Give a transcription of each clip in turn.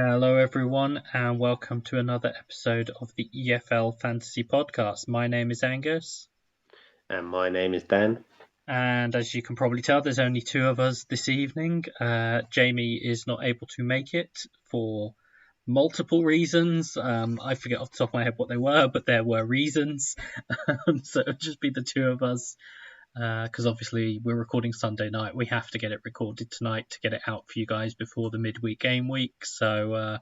Hello, everyone, and welcome to another episode of the EFL Fantasy Podcast. My name is Angus, And my name is Dan. and as you can probably tell, there's only two of us this evening. Jamie is not able to make it for multiple reasons. I forget off the top of my head what they were, but there were reasons. So it'll just be the two of us. Because obviously we're recording Sunday night, we have to get it recorded tonight to get it out for you guys before the midweek game week. So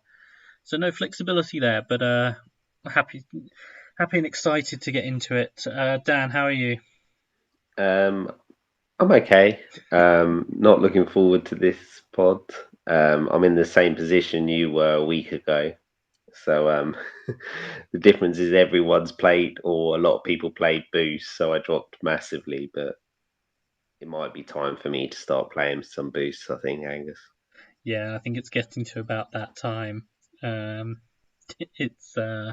no flexibility there, but happy and excited to get into it. Dan, how are you? I'm okay. Not looking forward to this pod. I'm in the same position you were a week ago. So the difference is everyone's played, or a lot of people played Boost, so I dropped massively. But it might be time for me to start playing some Boosts, I think, Angus. Yeah, I think it's getting to about that time. It's I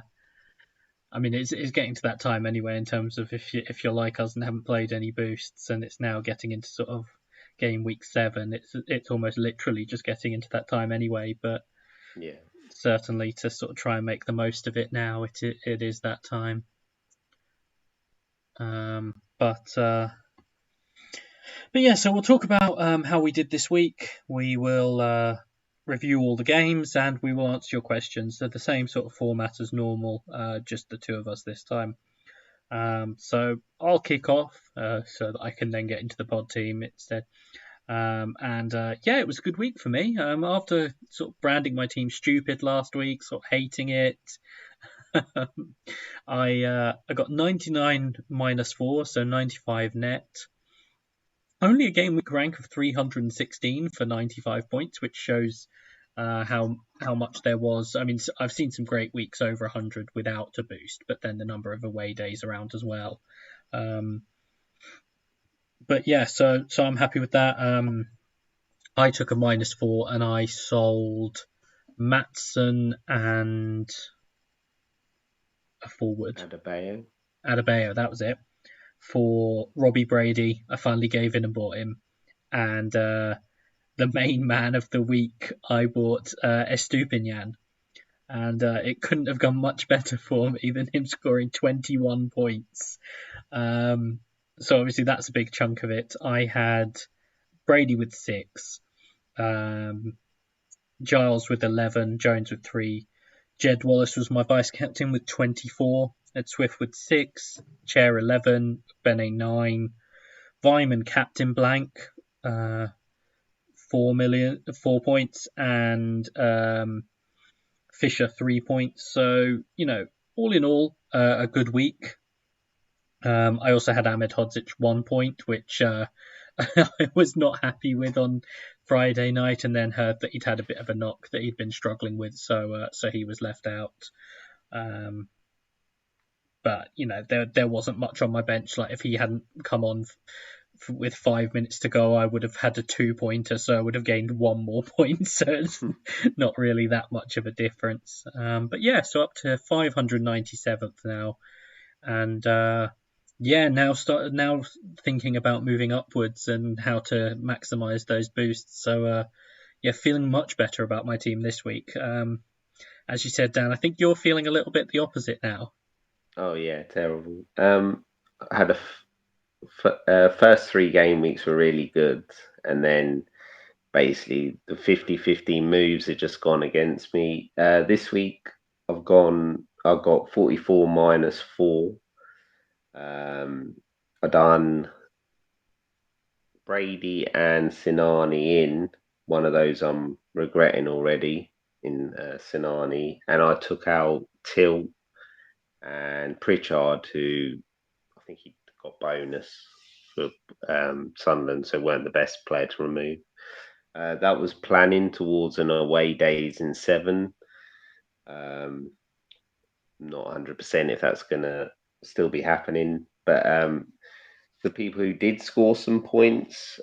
mean, it's getting to that time anyway in terms of if you're like us and haven't played any boosts, and it's now getting into sort of game week 7. It's almost literally just getting into that time anyway. But Yeah. certainly to sort of try and make the most of it now, it is that time. But yeah, so we'll talk about how we did this week. We will review all the games and we will answer your questions. They're the same sort of format as normal, just the two of us this time. So I'll kick off so that I can then get into the pod team instead. Yeah, it was a good week for me. After sort of branding my team stupid last week, sort of hating it, I got 99 -4, so 95 net. Only a game week rank of 316 for 95 points, which shows how much there was. I mean, I've seen some great weeks over 100 without a boost, but then the number of away days around as well. But yeah, so I'm happy with that. I took a -4 and I sold Matson and a forward. Adebayo, that was it. For Robbie Brady, I finally gave in and bought him. And the main man of the week, I bought Estupinian. And it couldn't have gone much better for me than him scoring 21 points. So obviously that's a big chunk of it. I had Brady with 6, Giles with 11, Jones with 3. Jed Wallace was my vice captain with 24. Ed Swift with 6, Chair 11, Bene 9, Vyman captain blank, 4 points, and Fisher 3 points. So, all in all, a good week. I also had Ahmed Hodzic 1 point, which I was not happy with on Friday night, and then heard that he'd had a bit of a knock that he'd been struggling with, so he was left out. But there wasn't much on my bench. Like if he hadn't come on with 5 minutes to go, I would have had a 2-pointer, so I would have gained 1 more point. So it's not really that much of a difference. But yeah, so up to 597th now, and now thinking about moving upwards and how to maximise those boosts. So feeling much better about my team this week. As you said, Dan, I think you're feeling a little bit the opposite now. Oh yeah, terrible. I had first 3 game weeks were really good, and then basically the 50-50 moves have just gone against me. This week I've got 44 -4. I done Brady and Sinani in one of those I'm regretting already in Sinani, and I took out Till and Pritchard, who I think he got bonus for Sunderland, so weren't the best player to remove. That was planning towards an away days in 7. Not 100% if that's going to still be happening, but the people who did score some points,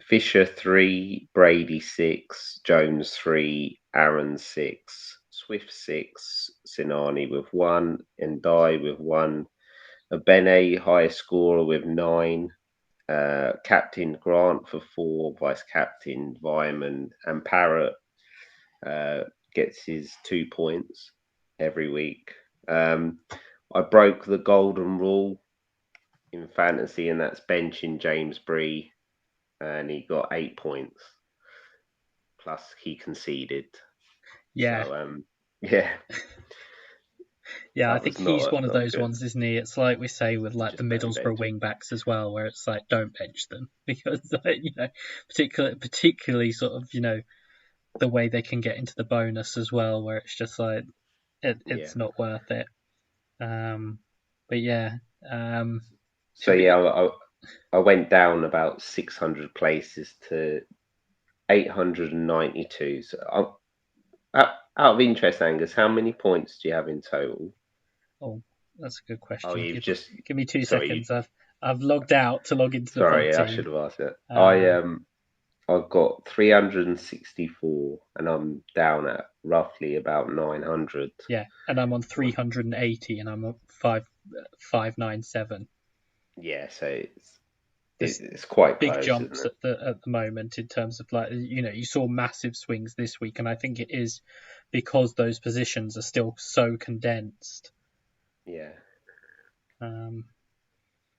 Fisher 3, Brady 6, Jones 3, Aaron 6, Swift 6, Sinani with 1, and Die with 1. Bene, highest scorer with 9. Captain Grant for 4, vice captain Vyman, and Parrot gets his 2 points every week. I broke the golden rule in fantasy, and that's benching James Bree, and he got 8 points. Plus, he conceded. Yeah. So, yeah. Yeah, I That think was he's one of not those good. ones, isn't he? It's like we say with like the Just don't Middlesbrough bench him. wing backs as well, where it's like don't bench them because particularly sort of the way they can get into the bonus as well, where it's just like Yeah. it's not worth it. But yeah, So to be yeah, I went down about 600 places to 892. So out of interest, Angus, how many points do you have in total? oh, that's a good Oh, question. you've Give just give me two sorry, seconds. I've logged out to log into the pod sorry, I team. should have asked that. Um, I've got 364, and I'm down at roughly about 900. yeah, and I'm on 380, and I'm at 597. Yeah, so There's it's quite big close, isn't jumps it? at the moment in terms of like you saw massive swings this week, and I think it is because those positions are still so condensed. Yeah. Um,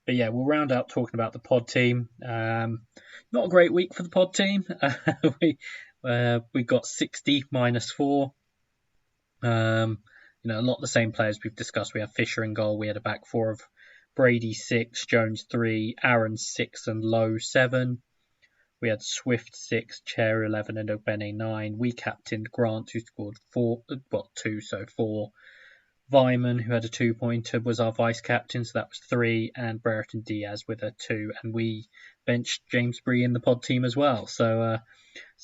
but yeah, we'll round out talking about the pod team. Not a great week for the pod team. We got 60 -4. A lot of the same players we've discussed. We have Fisher in goal. We had a back four of Brady 6, Jones 3, Aaron 6, and Lowe 7. We had Swift 6, Chair 11, and Ogbene 9. We captained Grant, who scored 2, so 4. Vyman, who had a 2-pointer, was our vice captain, so that was 3, and Brereton Diaz with a 2, and we benched James Bree in the pod team as well. So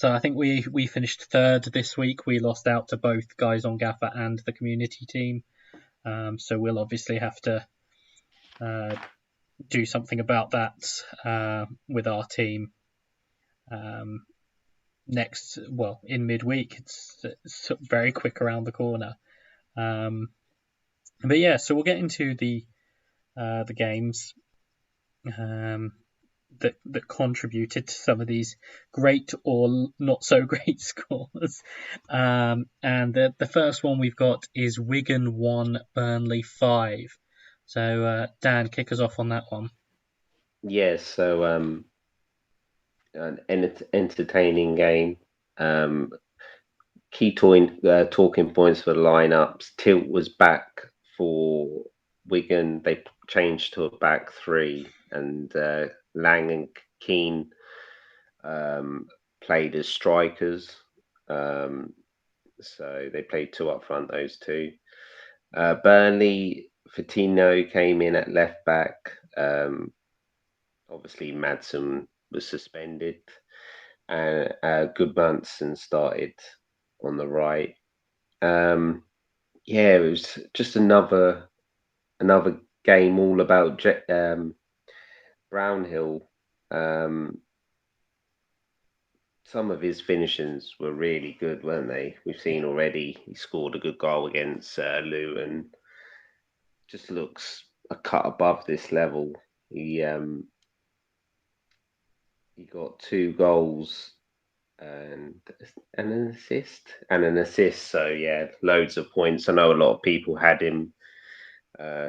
I think we finished third this week. We lost out to both guys on Gaffr and the community team, so we'll obviously have to do something about that with our team next. Well, in midweek, it's very quick around the corner. But yeah, so we'll get into the games that contributed to some of these great or not so great scores. And the first one we've got is Wigan 1, Burnley 5. So Dan, kick us off on that one. Yeah, so an entertaining game. Key talking points for the lineups. Tilt was back for Wigan. They changed to a back three, and Lang and Keane played as strikers. So they played two up front, those two. Burnley, Vitinho came in at left back. Obviously, Madsen was suspended, and Goodmanson started on the right. Yeah, it was just another game all about Brownhill. Some of his finishings were really good, weren't they? We've seen already he scored a good goal against Luton. Just looks a cut above this level. He got 2 goals and an assist. So yeah, loads of points. I know a lot of people had him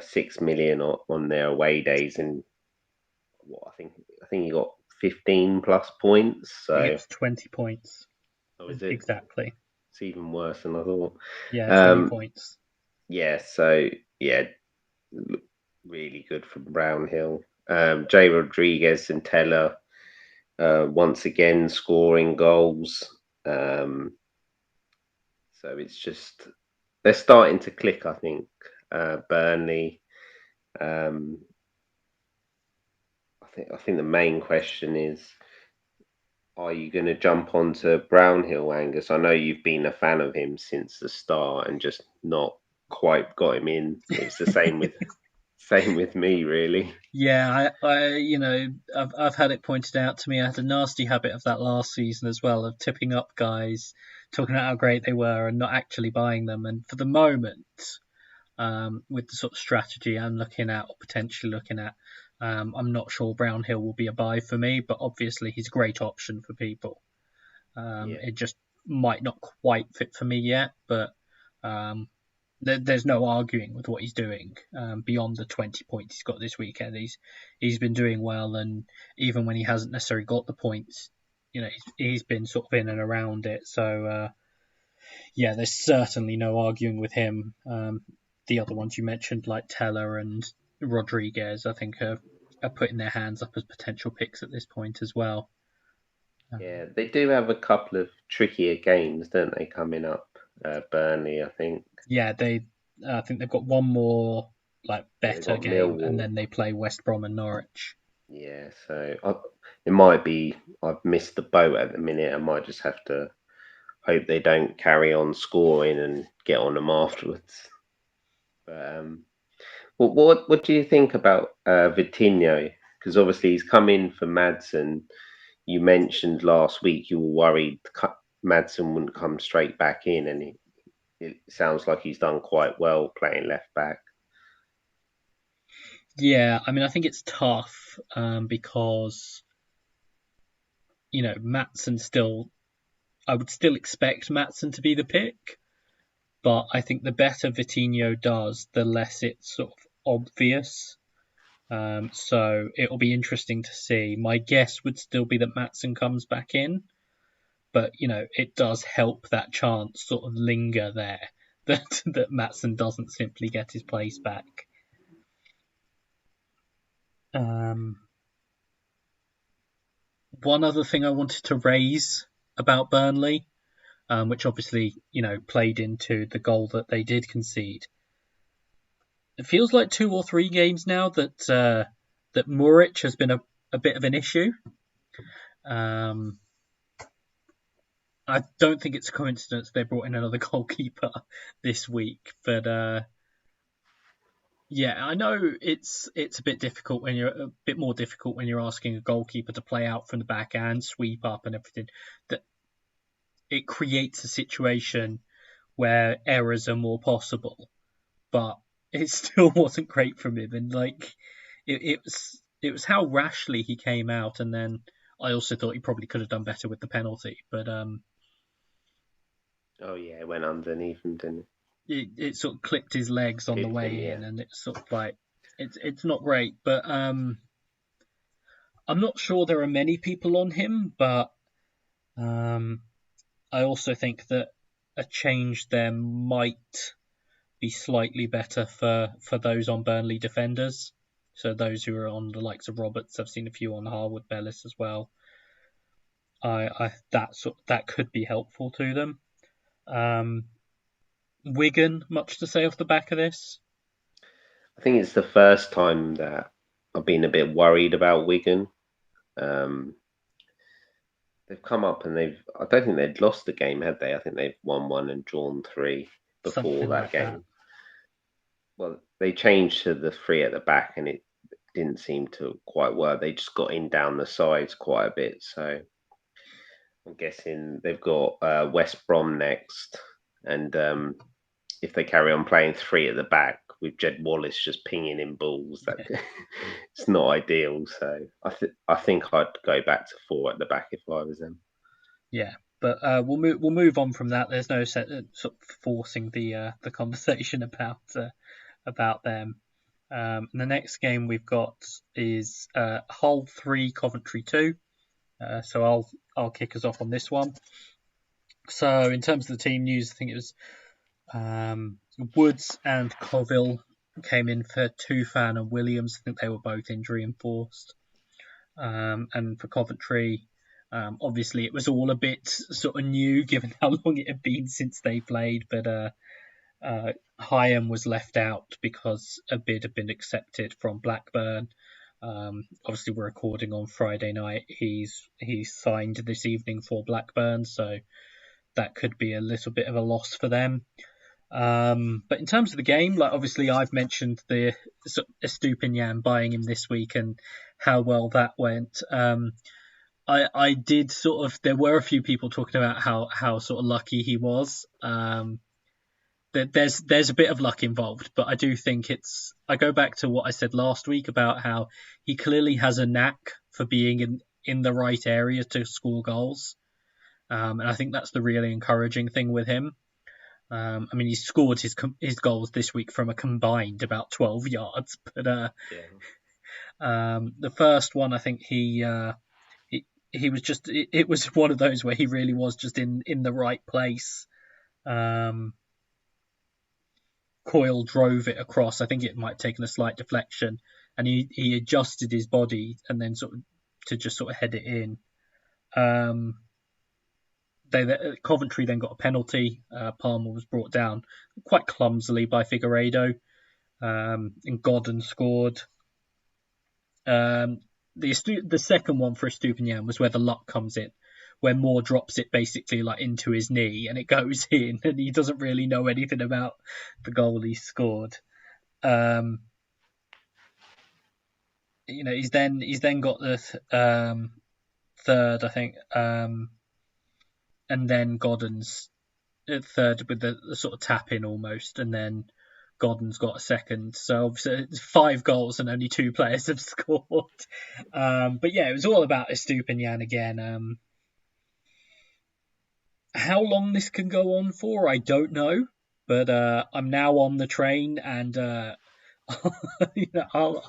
6 million on their away days, and what I think he got 15 plus points. He So gets 20 points. oh, is it? Exactly. It's even worse than I thought. Yeah, 20 Um, points. yeah, so yeah, really good from Brownhill. Jay Rodriguez and Teller once again scoring goals. So it's just they're starting to click. I think Burnley. Um, I think the main question is, are you going to jump onto Brownhill, Angus? I know you've been a fan of him since the start and just not quite got him in. It's the same with me, really. Yeah, I've had it pointed out to me. I had a nasty habit of that last season as well, of tipping up guys, talking about how great they were, and not actually buying them. And for the moment, with the sort of strategy I'm looking at or potentially looking at, I'm not sure Brownhill will be a buy for me, but obviously he's a great option for people. Yeah, It just might not quite fit for me yet, but there's no arguing with what he's doing. Beyond the 20 points he's got this weekend, he's been doing well, and even when he hasn't necessarily got the points, he's been sort of in and around it. So yeah, there's certainly no arguing with him. The other ones you mentioned, like Teller and Rodriguez, I think are putting their hands up as potential picks at this point as well. Yeah, they do have a couple of trickier games, don't they, coming up? Burnley, I think. Yeah, I think they've got one more like They better got game, and Millwall. then they play West Brom and Norwich. Yeah, so it might be I've missed the boat at the minute. I might just have to hope they don't carry on scoring and get on them afterwards. But what do you think about Vitinho? Because obviously he's come in for Madsen. You mentioned last week you were worried Madsen wouldn't come straight back in, and it sounds like he's done quite well playing left back. Yeah, I mean, I think it's tough because Maatsen still. I would still expect Maatsen to be the pick, but I think the better Vitinho does, the less it's sort of obvious. So it'll be interesting to see. My guess would still be that Maatsen comes back in, but it does help that chance sort of linger there that Maatsen doesn't simply get his place back. One other thing I wanted to raise about Burnley, which obviously played into the goal that they did concede. It feels like 2 or 3 games now that Muric has been a bit of an issue. I don't think it's a coincidence they brought in another goalkeeper this week, but yeah, I know it's a bit difficult when you're a bit more difficult when you're asking a goalkeeper to play out from the back and sweep up and everything. That it creates a situation where errors are more possible, but it still wasn't great from him. And it was how rashly he came out, and then I also thought he probably could have done better with the penalty, but Oh yeah, it went underneath him, didn't it sort of clipped his legs it? on the Clipped him, way yeah. in, and it's sort of like it's not great. But I'm not sure there are many people on him, but I also think that a change there might be slightly better for those on Burnley defenders. So those who are on the likes of Roberts, I've seen a few on Harwood Bellis as well. That could be helpful to them. Wigan, much to say off the back of this? I think it's the first time that I've been a bit worried about Wigan. Um, they've come up and I don't think they'd lost the game, had they? I think they've won one and drawn three before Something that like that. game. Well, they changed to the three at the back and it didn't seem to quite work. They just got in down the sides quite a bit. So I'm guessing they've got West Brom next. And if they carry on playing three at the back with Jed Wallace just pinging in balls, that it's not ideal. So I think I'd go back to four at the back if I was them. Yeah, but we'll move on from that. There's no sort of forcing the conversation about them. And the next game we've got is Hull 3, Coventry 2. So I'll kick us off on this one. So in terms of the team news, I think it was Woods and Colville came in for Tufan and Williams. I think they were both injury enforced. And for Coventry, obviously it was all a bit sort of new given how long it had been since they played, but Hyam was left out because a bid had been accepted from Blackburn. Obviously, we're recording on Friday night. He's signed this evening for Blackburn, so that could be a little bit of a loss for them. But in terms of the game, like obviously I've mentioned the Estupinian buying him this week and how well that went. I did sort of. There were a few people talking about how sort of lucky he was. There's a bit of luck involved, but I do think I go back to what I said last week about how he clearly has a knack for being in the right area to score goals. and I think that's the really encouraging thing with him. I mean, he scored his goals this week from a combined about 12 yards, but the first one, I think he was just it was one of those where he really was just in the right place. Coyle drove it across. I think it might have taken a slight deflection, and he adjusted his body and then to just head it in. Coventry then got a penalty. Palmer was brought down quite clumsily by Figueiredo, and Goddan scored. The second one for Estupiñán was where the luck comes in, where Moore drops it basically like into his knee and it goes in, and he doesn't really know anything about the goal he scored. He's then got the third, I think, and then Goddan's third with the sort of tap in almost, and then Goddan's got a second. So obviously it's 5 goals and only 2 players have scored. But yeah, it was all about Estupiñán again. How long this can go on for, I don't know. But I'm now on the train, and I'll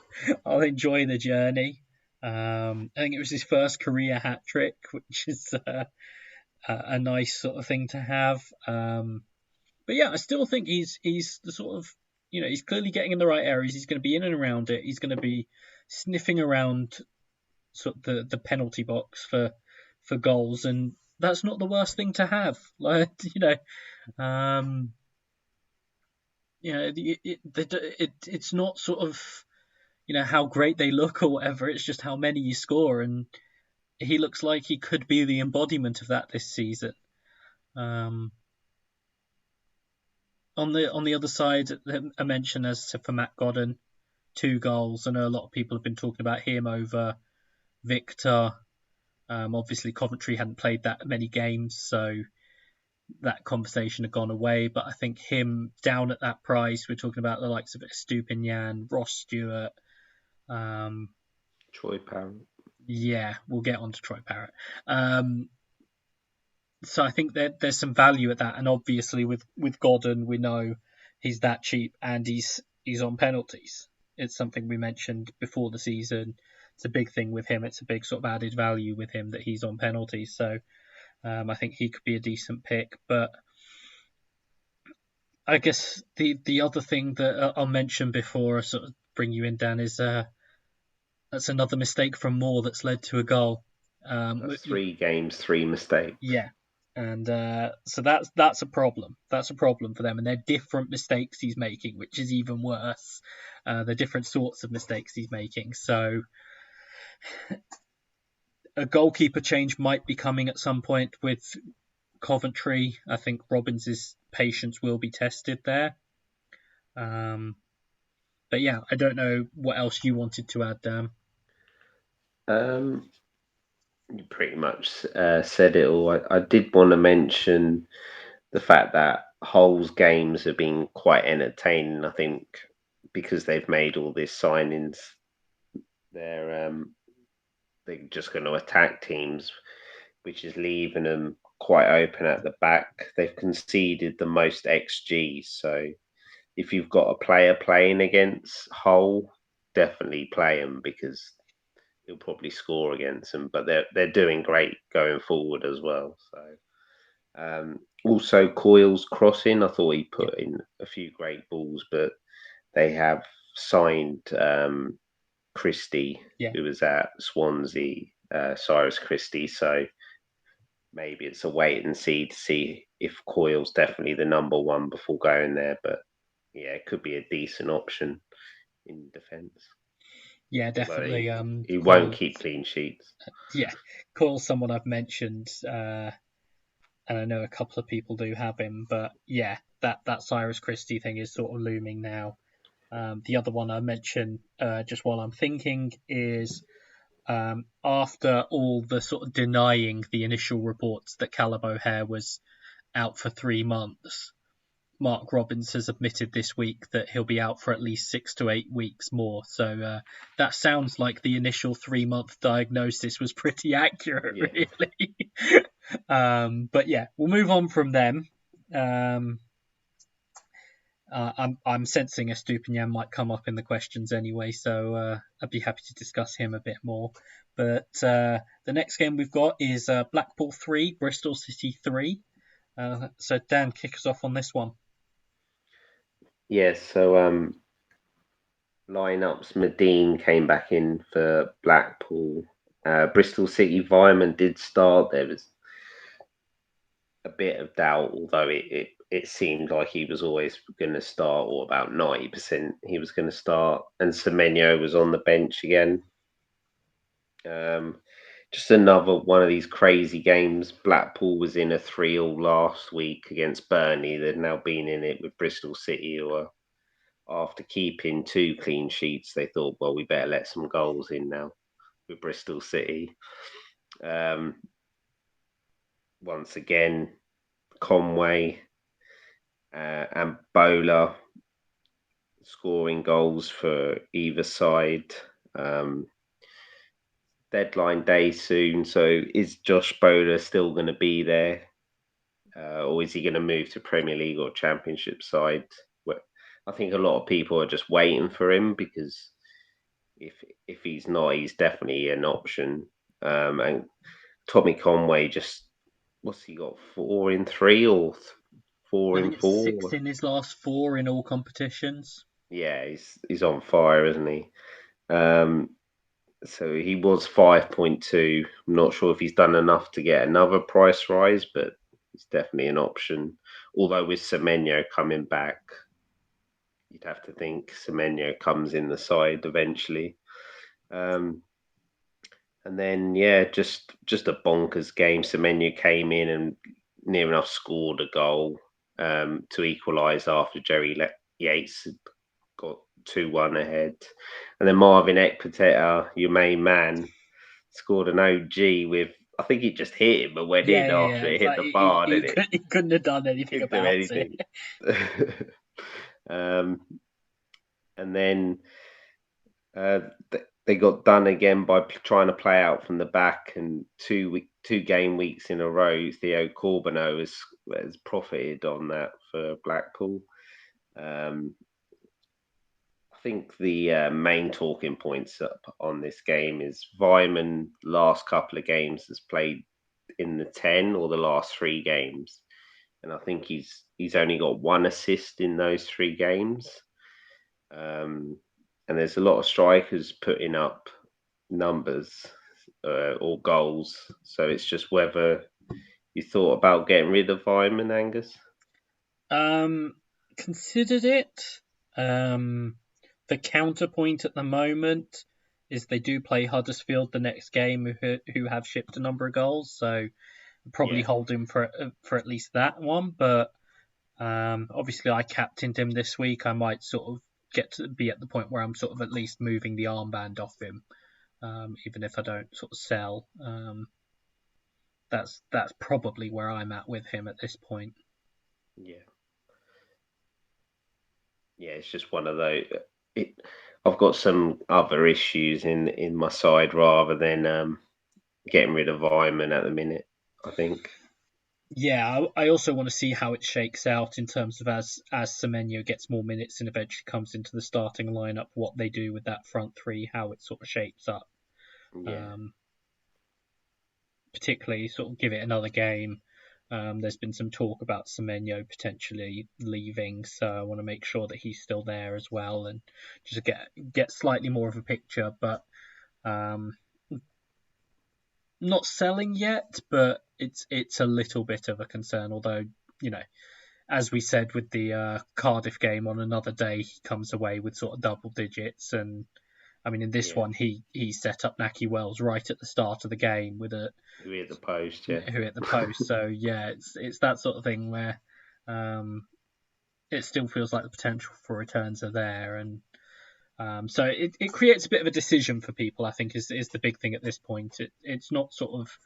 enjoy the journey. I think it was his first career hat trick, which is a nice sort of thing to have. But yeah, I still think he's the sort of, he's clearly getting in the right areas. He's going to be in and around it. He's going to be sniffing around sort of the penalty box for goals, and that's not the worst thing to have. Like, it's not sort of, how great they look or whatever. It's just how many you score, and he looks like he could be the embodiment of that this season. On the other side, a mention as for Matt Goddan, 2 goals. I know a lot of people have been talking about him over Victor. Obviously, Coventry hadn't played that many games, so that conversation had gone away. But I think him down at that price, we're talking about the likes of Estupiñán, Ross Stewart, Troy Parrot. Yeah, we'll get on to Troy Parrot. So I think there's some value at that, and obviously with Goddan, we know he's that cheap, and he's on penalties. It's something we mentioned before the season. It's a big thing with him. It's a big sort of added value with him that he's on penalties. So I think he could be a decent pick. But I guess the other thing that I'll mention before I sort of bring you in, Dan, is that's another mistake from Moore that's led to a goal. That's 3 games, 3 mistakes. Yeah. And so that's a problem. That's a problem for them. And they're different mistakes he's making, which is even worse. They're different sorts of mistakes he's making. So a goalkeeper change might be coming at some point with Coventry. I think Robbins' patience will be tested there. But yeah, I don't know what else you wanted to add, Dan. You pretty much said it all. I did want to mention the fact that Hull's games have been quite entertaining. I think because they've made all these signings, they're just going to attack teams, which is leaving them quite open at the back. They've conceded the most XG, so if you've got a player playing against Hull, definitely play them because he'll probably score against them, but they're doing great going forward as well. So also Coyle's crossing, I thought he put in a few great balls, but they have signed Christie, who was at Swansea, Cyrus Christie. So maybe it's a wait and see to see if Coyle's definitely the number 1 before going there. But yeah, it could be a decent option in defence. Yeah, definitely. He won't keep clean sheets. Yeah, Coyle's someone I've mentioned, and I know a couple of people do have him. But yeah, that Cyrus Christie thing is sort of looming now. The other one I mentioned just while I'm thinking is after all the sort of denying the initial reports that Callum O'Hare was out for 3 months, Mark Robbins has admitted this week that he'll be out for at least 6 to 8 weeks more. So that sounds like the initial 3-month diagnosis was pretty accurate, really. But yeah, we'll move on from them. Um, I'm sensing Estupinian might come up in the questions anyway, so I'd be happy to discuss him a bit more. But the next game we've got is Blackpool 3, Bristol City 3. So Dan, kick us off on this one. Yeah, so lineups. Medine came back in for Blackpool. Bristol City Vyman did start. There was a bit of doubt, although it seemed like he was always going to start, or about 90% he was going to start. And Semenyo was on the bench again. Um, just another one of these crazy games. Blackpool was in a 3-3 last week against Burnley. They've now been in it with Bristol City, who are, after keeping 2 clean sheets, they thought, well, we better let some goals in now with Bristol City. Once again, Conway and Bowler scoring goals for either side. Deadline day soon, so is Josh Bowler still going to be there? Or is he going to move to Premier League or Championship side? Well, I think a lot of people are just waiting for him, because if if he's not, he's definitely an option. And Tommy Conway, just what's he got? 4 in 3 or 4 I in think it's 6 4? in his last 4 in all competitions. Yeah, he's on fire, isn't he? Um, so he was 5.2. I'm not sure if he's done enough to get another price rise, but it's definitely an option. Although with Semenyo coming back, you'd have to think Semenyo comes in the side eventually. Um, and then yeah, just a bonkers game. Semenyo came in and near enough scored a goal to equalise after Yates had got 2-1 ahead. And then Marvin Ekpiteta, your main man, scored an OG with, I think he just hit him and went in Yeah. after it It's hit like the bar, he, didn't it? he couldn't have done anything Didn't do about it. anything. um, and then uh, they got done again by trying to play out from the back, and 2 game weeks in a row, Theo Corbeau has profited on that for Blackpool. Um, I think the main talking points up on this game is Vyman last couple of games has played in the 10 or the last 3 games, and I think he's only got 1 assist in those 3 games. And there's a lot of strikers putting up numbers or goals, so it's just whether you thought about getting rid of Vyman, Angus. Um, Considered it. The counterpoint at the moment is they do play Huddersfield the next game, who have shipped a number of goals, so probably Yeah, hold him for at least that one. But obviously, I captained him this week. I might sort of get to be at the point where I'm sort of at least moving the armband off him, even if I don't sort of sell. That's probably where I'm at with him at this point. yeah. Yeah, it's just one of those. It, I've got some other issues in my side rather than getting rid of Vyman at the minute, I think. Yeah, I also want to see how it shakes out in terms of as Semenyo gets more minutes and eventually comes into the starting lineup, what they do with that front three, how it sort of shapes up. Yeah, Um, Particularly, sort of give it another game. There's been some talk about Semenyo potentially leaving, so I want to make sure that he's still there as well and just get slightly more of a picture. But um, not selling yet, but it's a little bit of a concern. Although you know, as we said with the Cardiff game, on another day he comes away with sort of double digits, and I mean in this yeah. one he set up Naki Wells right at the start of the game with a Who hit the post? Yeah, who hit the post. So yeah, it's that sort of thing where um, it still feels like the potential for returns are there, and so it creates a bit of a decision for people. I think is the big thing at this point. It's not sort of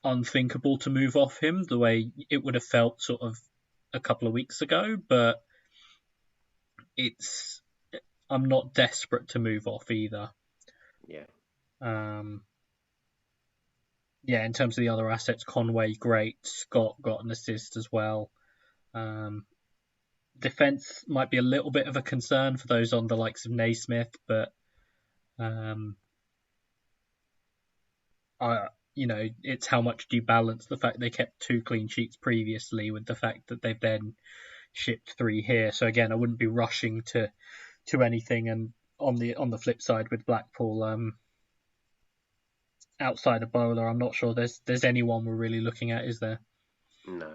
unthinkable to move off him the way it would have felt sort of a couple of weeks ago, but it's I'm not desperate to move off either. yeah. Um, yeah, in terms of the other assets, Conway, great. Scott got an assist as well. Defense might be a little bit of a concern for those on the likes of Naismith, but it's how much do you balance the fact they kept 2 clean sheets previously with the fact that they've then shipped 3 here. So again, I wouldn't be rushing to anything. And on the flip side with Blackpool, outside of Bowler, I'm not sure there's anyone we're really looking at, is there? No.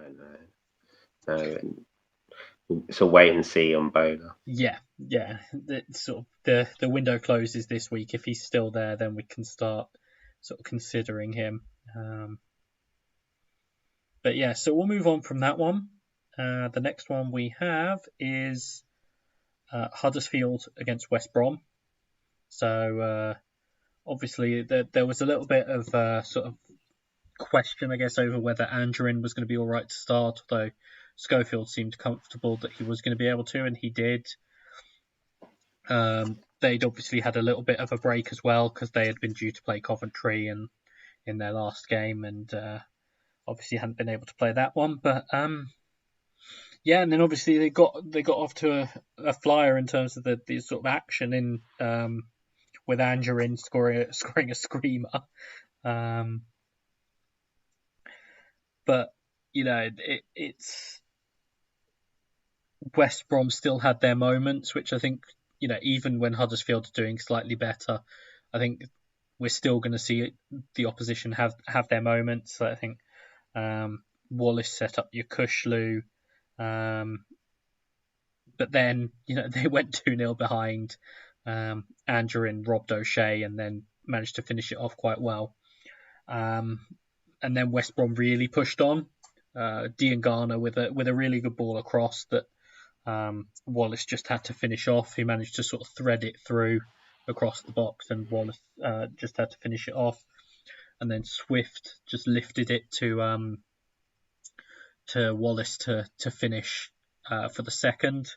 It's a wait and see on Bowler. Yeah. The window closes this week. If he's still there, then we can start sort of considering him. But yeah, so we'll move on from that one. The next one we have is Huddersfield against West Brom. So obviously there was a little bit of sort of question, I guess, over whether Angerin was going to be all right to start, although Schofield seemed comfortable that he was going to be able to, and he did. They'd obviously had a little bit of a break as well because they had been due to play Coventry in their last game, and obviously hadn't been able to play that one. But yeah, and then obviously they got off to a flyer in terms of the sort of action in with Angerin scoring a screamer. But it's West Brom still had their moments, which I think even when Huddersfield are doing slightly better, I think we're still going to see the opposition have their moments. So I think Wallace set up your Kushlu, but then they went 2-0 behind. Angerin robbed O'Shea and then managed to finish it off quite well. And then West Brom really pushed on. Garner with a really good ball across that Wallace just had to finish off. He managed to sort of thread it through across the box, and Wallace just had to finish it off. And then Swift just lifted it to Wallace to finish for the second.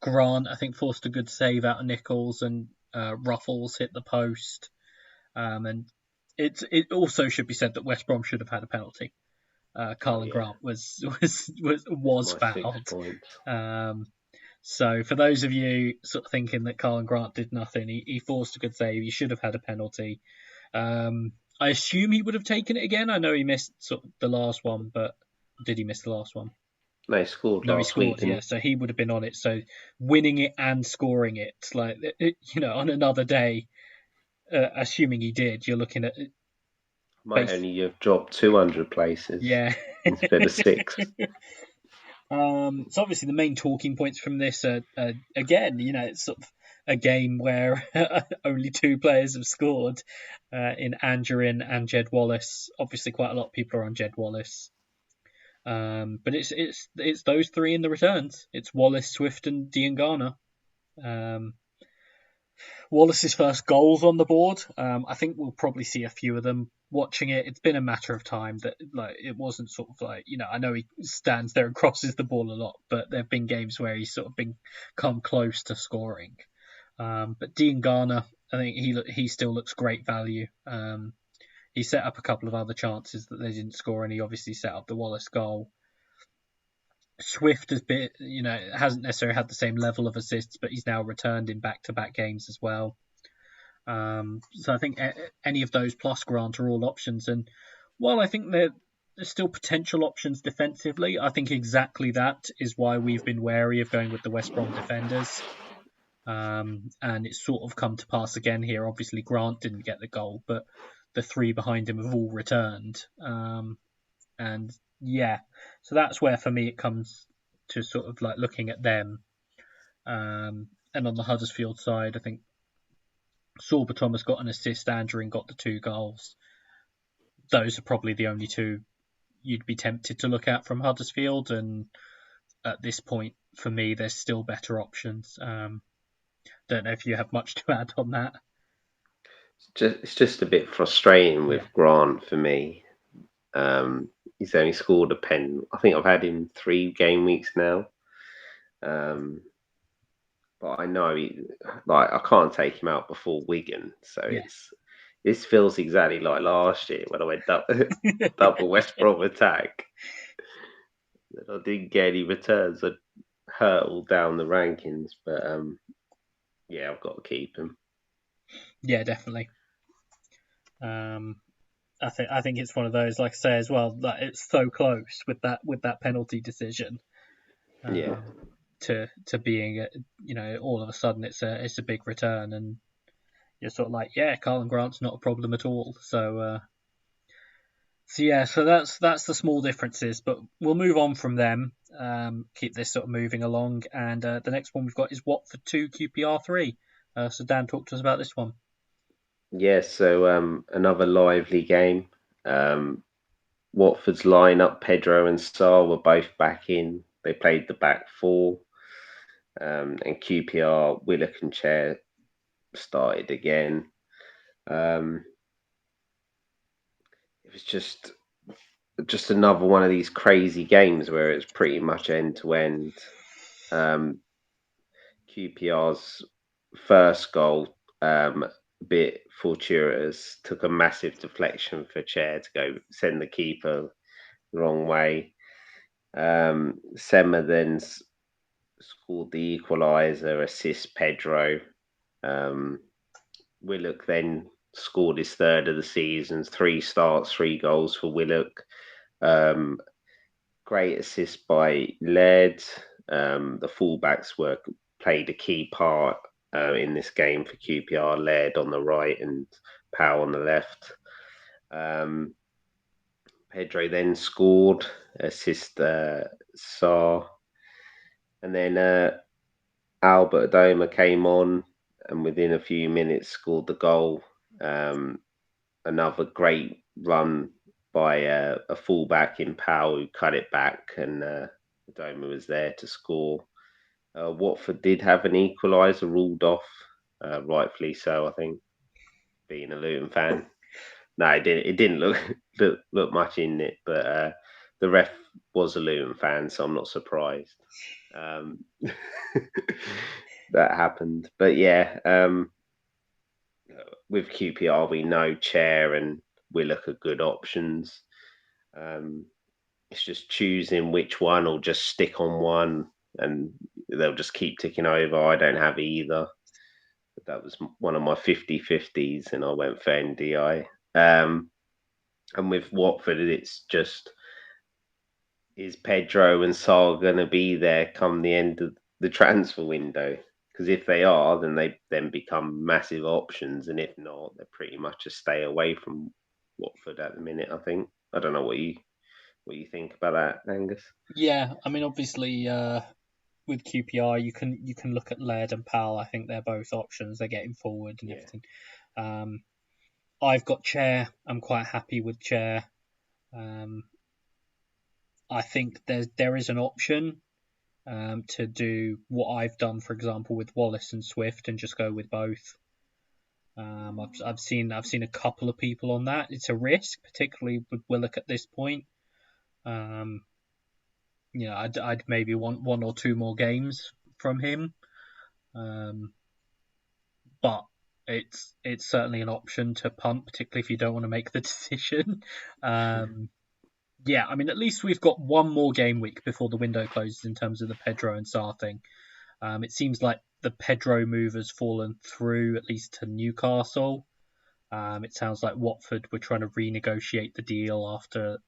Grant, I think, forced a good save out of Nichols, and Ruffles hit the post. And it also should be said that West Brom should have had a penalty. Carlin Grant was fouled. So for those of you sort of thinking that Carlin Grant did nothing, he forced a good save. He should have had a penalty. I assume he would have taken it again. I know he missed sort of the last one, but did he miss the last one? No, he scored No, he last scored, week. yeah. So he would have been on it. So winning it and scoring it, like on another day, assuming he did, you're looking at might only have dropped 200 places. Yeah. Instead of 6. So obviously the main talking points from this are again, it's sort of a game where only 2 players have scored in Angerin and Jed Wallace. Obviously, quite a lot of people are on Jed Wallace, but it's those 3 in the returns. It's Wallace, Swift, and Garner. Wallace's first goals on the board. I think we'll probably see a few of them. Watching it, it's been a matter of time that it wasn't sort of I know he stands there and crosses the ball a lot, but there have been games where he's sort of come close to scoring. But Garner, I think he still looks great value. He set up a couple of other chances that they didn't score, and he obviously set up the Wallace goal. Swift has been, hasn't necessarily had the same level of assists, but he's now returned in back-to-back games as well. So I think any of those plus Grant are all options. And while I think there's still potential options defensively, I think exactly that is why we've been wary of going with the West Brom defenders. And it's sort of come to pass again here. Obviously, Grant didn't get the goal, but the 3 behind him have all returned. And yeah, so that's where for me it comes to sort of looking at them. And on the Huddersfield side, I think Sorba Thomas got an assist, Angerin got the 2 goals. Those are probably the only 2 you'd be tempted to look at from Huddersfield, and at this point, for me, there's still better options. Don't know if you have much to add on that. It's just a bit frustrating with Grant for me. He's only scored a pen. I think I've had him 3 game weeks now. But I know I can't take him out before Wigan, so This feels exactly like last year when I went double West Brom attack. I didn't get any returns. I hurtled down the rankings, but yeah, I've got to keep him. Yeah, definitely. I think it's one of those, like I say as well, that it's so close with that penalty decision. Yeah. To being all of a sudden it's a big return, and you're sort of like, yeah, Carlin Grant's not a problem at all. So so that's the small differences, but we'll move on from them. Keep this sort of moving along, and the next one we've got is Watford 2, QPR 3. So Dan, talk to us about this one. Yeah, so another lively game. Watford's lineup, Pedro and Sarr, were both back in. They played the back four. And QPR, Willock and Chair started again. It was just another one of these crazy games where it's pretty much end to end. QPR's first goal, a bit fortuitous, took a massive deflection for Chair to go send the keeper the wrong way. Sema then scored the equaliser, assist Pedro. Willock then scored his third of the season, 3 starts, 3 goals for Willock. Great assist by Laird. The fullbacks played a key part in this game for QPR. Laird on the right and Powell on the left. Pedro then scored, assist Sarr. And then Albert Adoma came on and within a few minutes scored the goal. Another great run by a fullback in Powell who cut it back, and Adoma was there to score. Watford did have an equaliser ruled off, rightfully so, I think, being a Luton fan. No, it didn't look much in it, but the ref was a Luton fan, so I'm not surprised. That happened. But yeah, with QPR, we know Chair and Willock are good options. It's just choosing which one or just stick on one, and they'll just keep ticking over. I don't have either. But that was one of my 50-50s, and I went for NDI. And with Watford, it's just, is Pedro and Sarr going to be there come the end of the transfer window? Because if they are, then they then become massive options, and if not, they're pretty much a stay away from Watford at the minute. I think. I don't know what you think about that, Angus. Yeah, I mean, obviously, with QPR, you can look at Laird and Powell. I think they're both options. They're getting forward and everything. I've got Chair. I'm quite happy with Chair. I think there is an option to do what I've done, for example, with Wallace and Swift, and just go with both. I've seen a couple of people on that. It's a risk, particularly with Willock at this point. I'd maybe want 1 or 2 more games from him, but it's certainly an option to punt, particularly if you don't want to make the decision. Yeah, I mean, at least we've got 1 more game week before the window closes in terms of the Pedro and Sarr thing. It seems like the Pedro move has fallen through, at least to Newcastle. It sounds like Watford were trying to renegotiate the deal after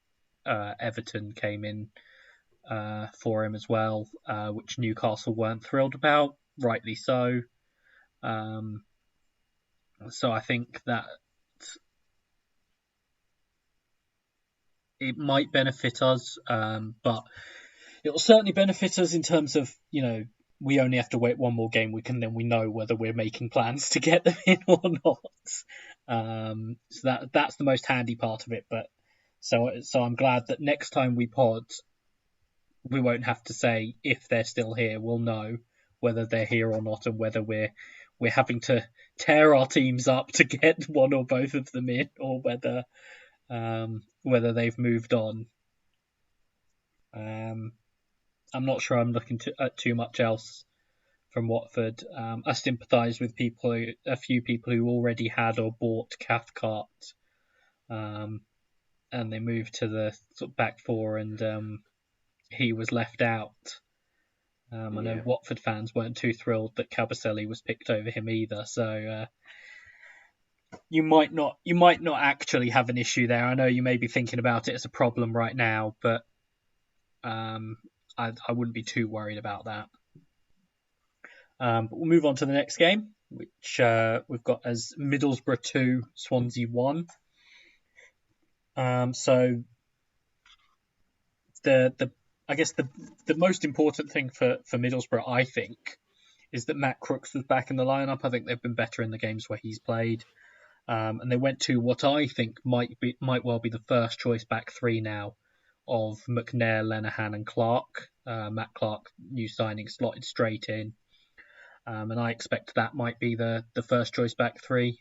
Everton came in for him as well, which Newcastle weren't thrilled about, rightly so. So I think that it might benefit us, but it will certainly benefit us in terms of, we only have to wait 1 more game week and then we know whether we're making plans to get them in or not. So that's the most handy part of it. But so I'm glad that next time we pod, we won't have to say if they're still here. We'll know whether they're here or not, and whether we're having to tear our teams up to get 1 or both of them in, or whether they've moved on. I'm not sure I'm looking at too much else from Watford. I sympathise with a few people who already had or bought Cathcart, and they moved to the sort of back four, and he was left out. I know Watford fans weren't too thrilled that Kabasele was picked over him either, so you might not actually have an issue there. I know you may be thinking about it as a problem right now, but I wouldn't be too worried about that. But we'll move on to the next game, which we've got as Middlesbrough 2, Swansea 1. So I guess the most important thing for Middlesbrough, I think, is that Matt Crooks was back in the lineup. I think they've been better in the games where he's played. And they went to what I think might well be the first choice back three now of McNair, Lenihan and Clark. Matt Clark, new signing, slotted straight in. And I expect that might be the first choice back three.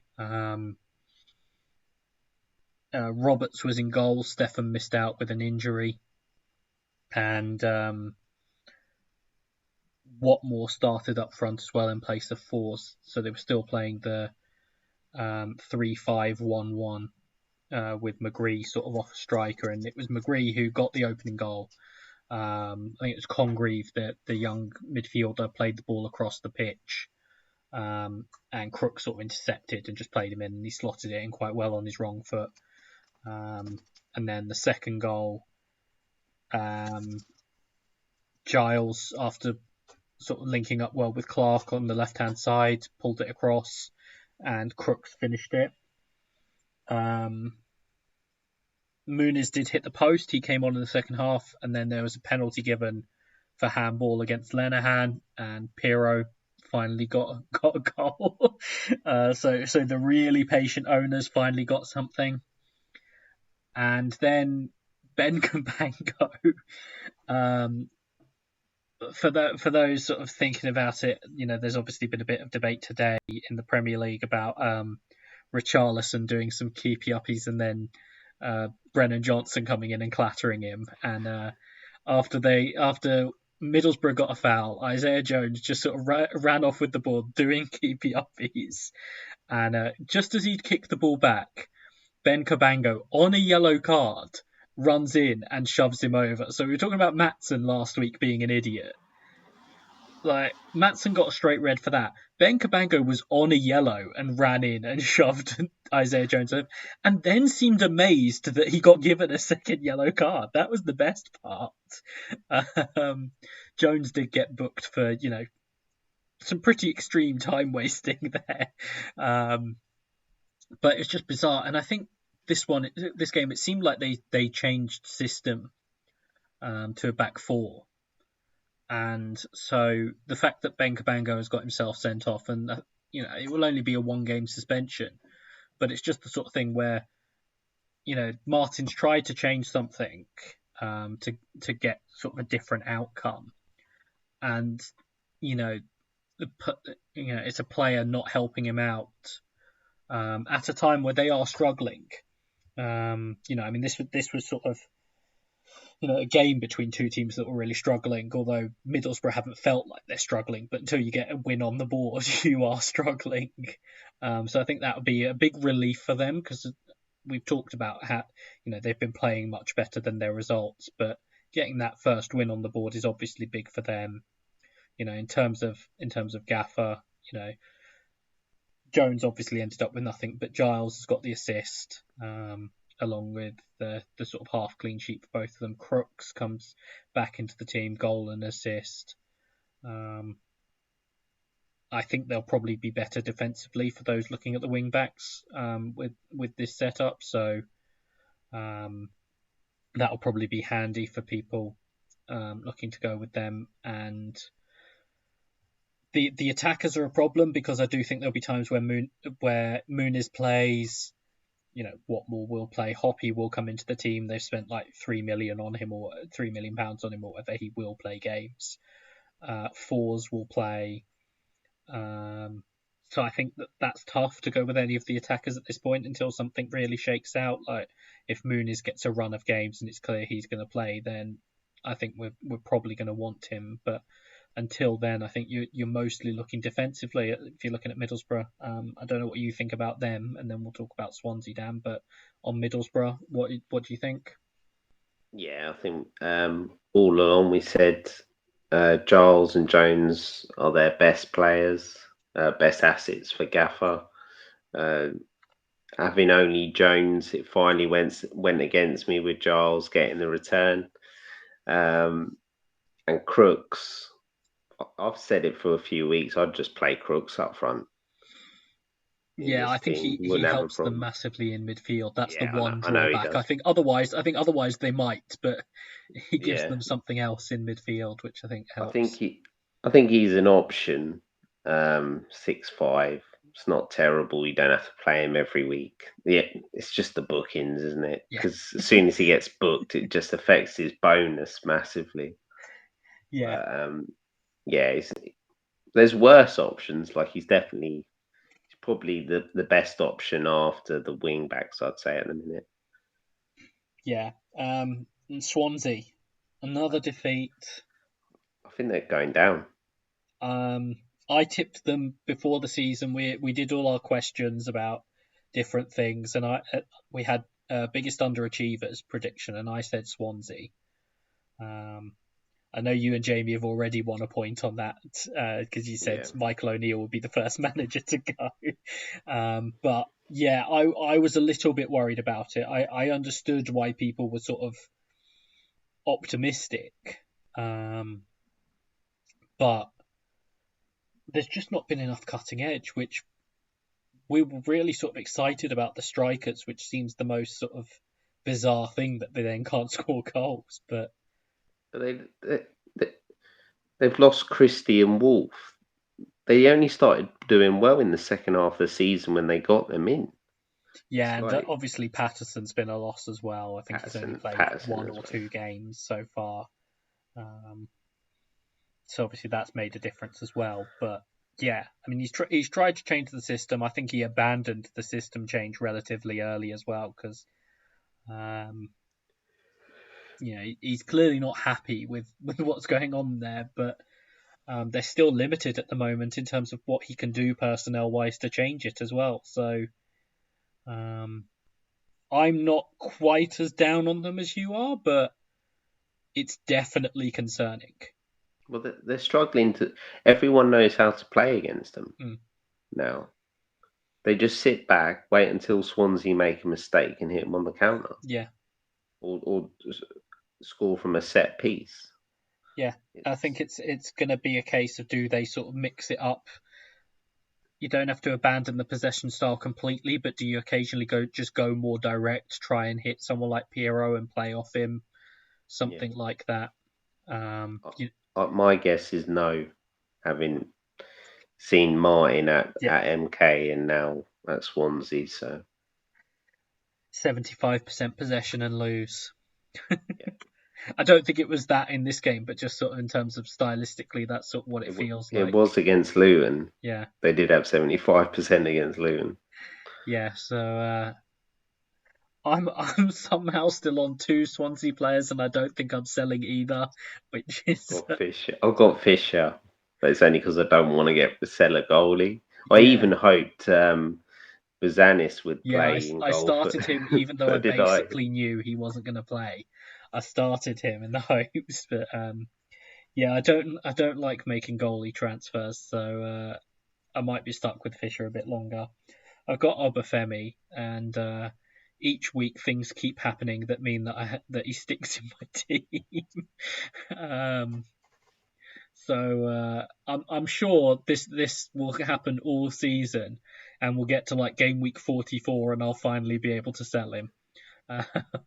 Roberts was in goal. Stefan missed out with an injury. And Watmore started up front as well in place of Fours. So they were still playing the 3-5-1-1 with McGree sort of off a striker. And it was McGree who got the opening goal. I think it was Congreve, the young midfielder, played the ball across the pitch. And Crook sort of intercepted and just played him in, and he slotted it in quite well on his wrong foot. And then the second goal, Giles, after sort of linking up well with Clark on the left-hand side, pulled it across, and Crooks finished it. Muniz did hit the post. He came on in the second half, and then there was a penalty given for handball against Lenihan, and Parrot finally got a goal. So the really patient owners finally got something. And then Ben Cabango, for those sort of thinking about it, there's obviously been a bit of debate today in the Premier League about Richarlison doing some keepy-uppies and then Brennan Johnson coming in and clattering him. And after Middlesbrough got a foul, Isaiah Jones just sort of ran off with the ball doing keepy-uppies. And just as he'd kicked the ball back, Ben Cabango, on a yellow card, runs in and shoves him over. So we were talking about Maatsen last week being an idiot. Like, Maatsen got a straight red for that. Ben Cabango was on a yellow and ran in and shoved Isaiah Jones over, and then seemed amazed that he got given a second yellow card. That was the best part. Jones did get booked for, some pretty extreme time wasting there. But it's just bizarre. And I think this game, it seemed like they changed system to a back four. And so the fact that Ben Cabango has got himself sent off, and it will only be a 1-game suspension, but it's just the sort of thing where Martin's tried to change something to get sort of a different outcome, and it's a player not helping him out at a time where they are struggling. This was sort of a game between two teams that were really struggling, although Middlesbrough haven't felt like they're struggling, but until you get a win on the board, you are struggling. So I think that would be a big relief for them, because we've talked about how they've been playing much better than their results, but getting that first win on the board is obviously big for them. In terms of Gaffr, Jones obviously ended up with nothing, but Giles has got the assist, along with the sort of half clean sheet for both of them. Crooks comes back into the team, goal and assist. I think they'll probably be better defensively for those looking at the wing backs with this setup. So that'll probably be handy for people looking to go with them. And the attackers are a problem, because I do think there'll be times where Muniz plays. Watmore will play. Hoppy will come into the team. They've spent like £3 million on him, or £3 million on him, or whatever. He will play games. Fours will play. So I think that's tough to go with any of the attackers at this point until something really shakes out. Like, if Muniz gets a run of games and it's clear he's going to play, then I think we're probably going to want him. But until then, I think you're mostly looking defensively if you're looking at Middlesbrough. I don't know what you think about them, and then we'll talk about Swansea, Dan. But on Middlesbrough, what do you think? Yeah, I think all along we said Giles and Jones are their best players, best assets for Gaffr. Uh, Having only Jones, it finally went against me with Giles getting the return. And Crooks, I've said it for a few weeks. I'd just play Crooks up front in Yeah, I this think team. he Wouldn't have a helps them problem. massively in midfield. That's the Yeah, one I know he drawback. does. I think otherwise they might, but he gives Yeah, them something else in midfield, which I think I think helps. I think he's an option. 6'5". It's not terrible. You don't have to play him every week. Yeah, it's just the bookings, isn't it? Yeah, Because as soon as he gets booked, it just affects his bonus massively. yeah, But yeah, there's worse options. Like he's probably the best option after the wing backs, I'd say at the minute. yeah. And Swansea, another defeat. I think they're going down. I tipped them before the season. We did all our questions about different things, and we had biggest underachievers prediction, and I said Swansea. Um, I know you and Jamie have already won a point on that because you said Yeah, Michael O'Neill would be the first manager to go. But yeah, I was a little bit worried about it. I understood why people were sort of optimistic, um, but there's just not been enough cutting edge, which we were really sort of excited about the strikers, which seems the most sort of bizarre thing that they then can't score goals. But but they they've lost Christie and Wolf. They only started doing well in the second half of the season when they got them in. yeah, It's and like obviously Patterson's been a loss as well. I think he's only played Patterson one as or well. two games so far. Um, so obviously that's made a difference as well. But yeah, I mean he's tried to change the system. I think he abandoned the system change relatively early as well because um, he's clearly not happy with what's going on there. But they're still limited at the moment in terms of what he can do personnel wise to change it as well. So um, I'm not quite as down on them as you are, but it's definitely concerning. Well, they're struggling to. Everyone knows how to play against them Mm, now. They just sit back, wait until Swansea make a mistake and hit them on the counter, yeah, or score from a set piece. yeah. I It's think it's going to be a case of do they sort of mix it up. You don't have to abandon the possession style completely, but do you occasionally go more direct, try and hit someone like Piero and play off him, yeah. something like that. Um, Uh, you, my guess is no, having seen Martin yeah, at MK and now at Swansea. So 75% possession and lose. yeah, I don't think it was that in this game, but just sort of in terms of stylistically, that's sort of what it feels it like. was against Luton. Yeah, They did have 75% against Luton. yeah. So I'm somehow still on two Swansea players, and I don't think I'm selling either, which is I've got Fisher, but it's only because I don't want to get the seller goalie. I yeah, even hoped Bazanis would yeah. play in I goal for, started him even though I but did I? basically knew he wasn't going to play. I started him in the hopes, but yeah, I don't like making goalie transfers, so I might be stuck with Fisher a bit longer. I've got Obafemi, and each week things keep happening that mean that he sticks in my team. um, so I'm sure this will happen all season, and we'll get to like game week 44, and I'll finally be able to sell him.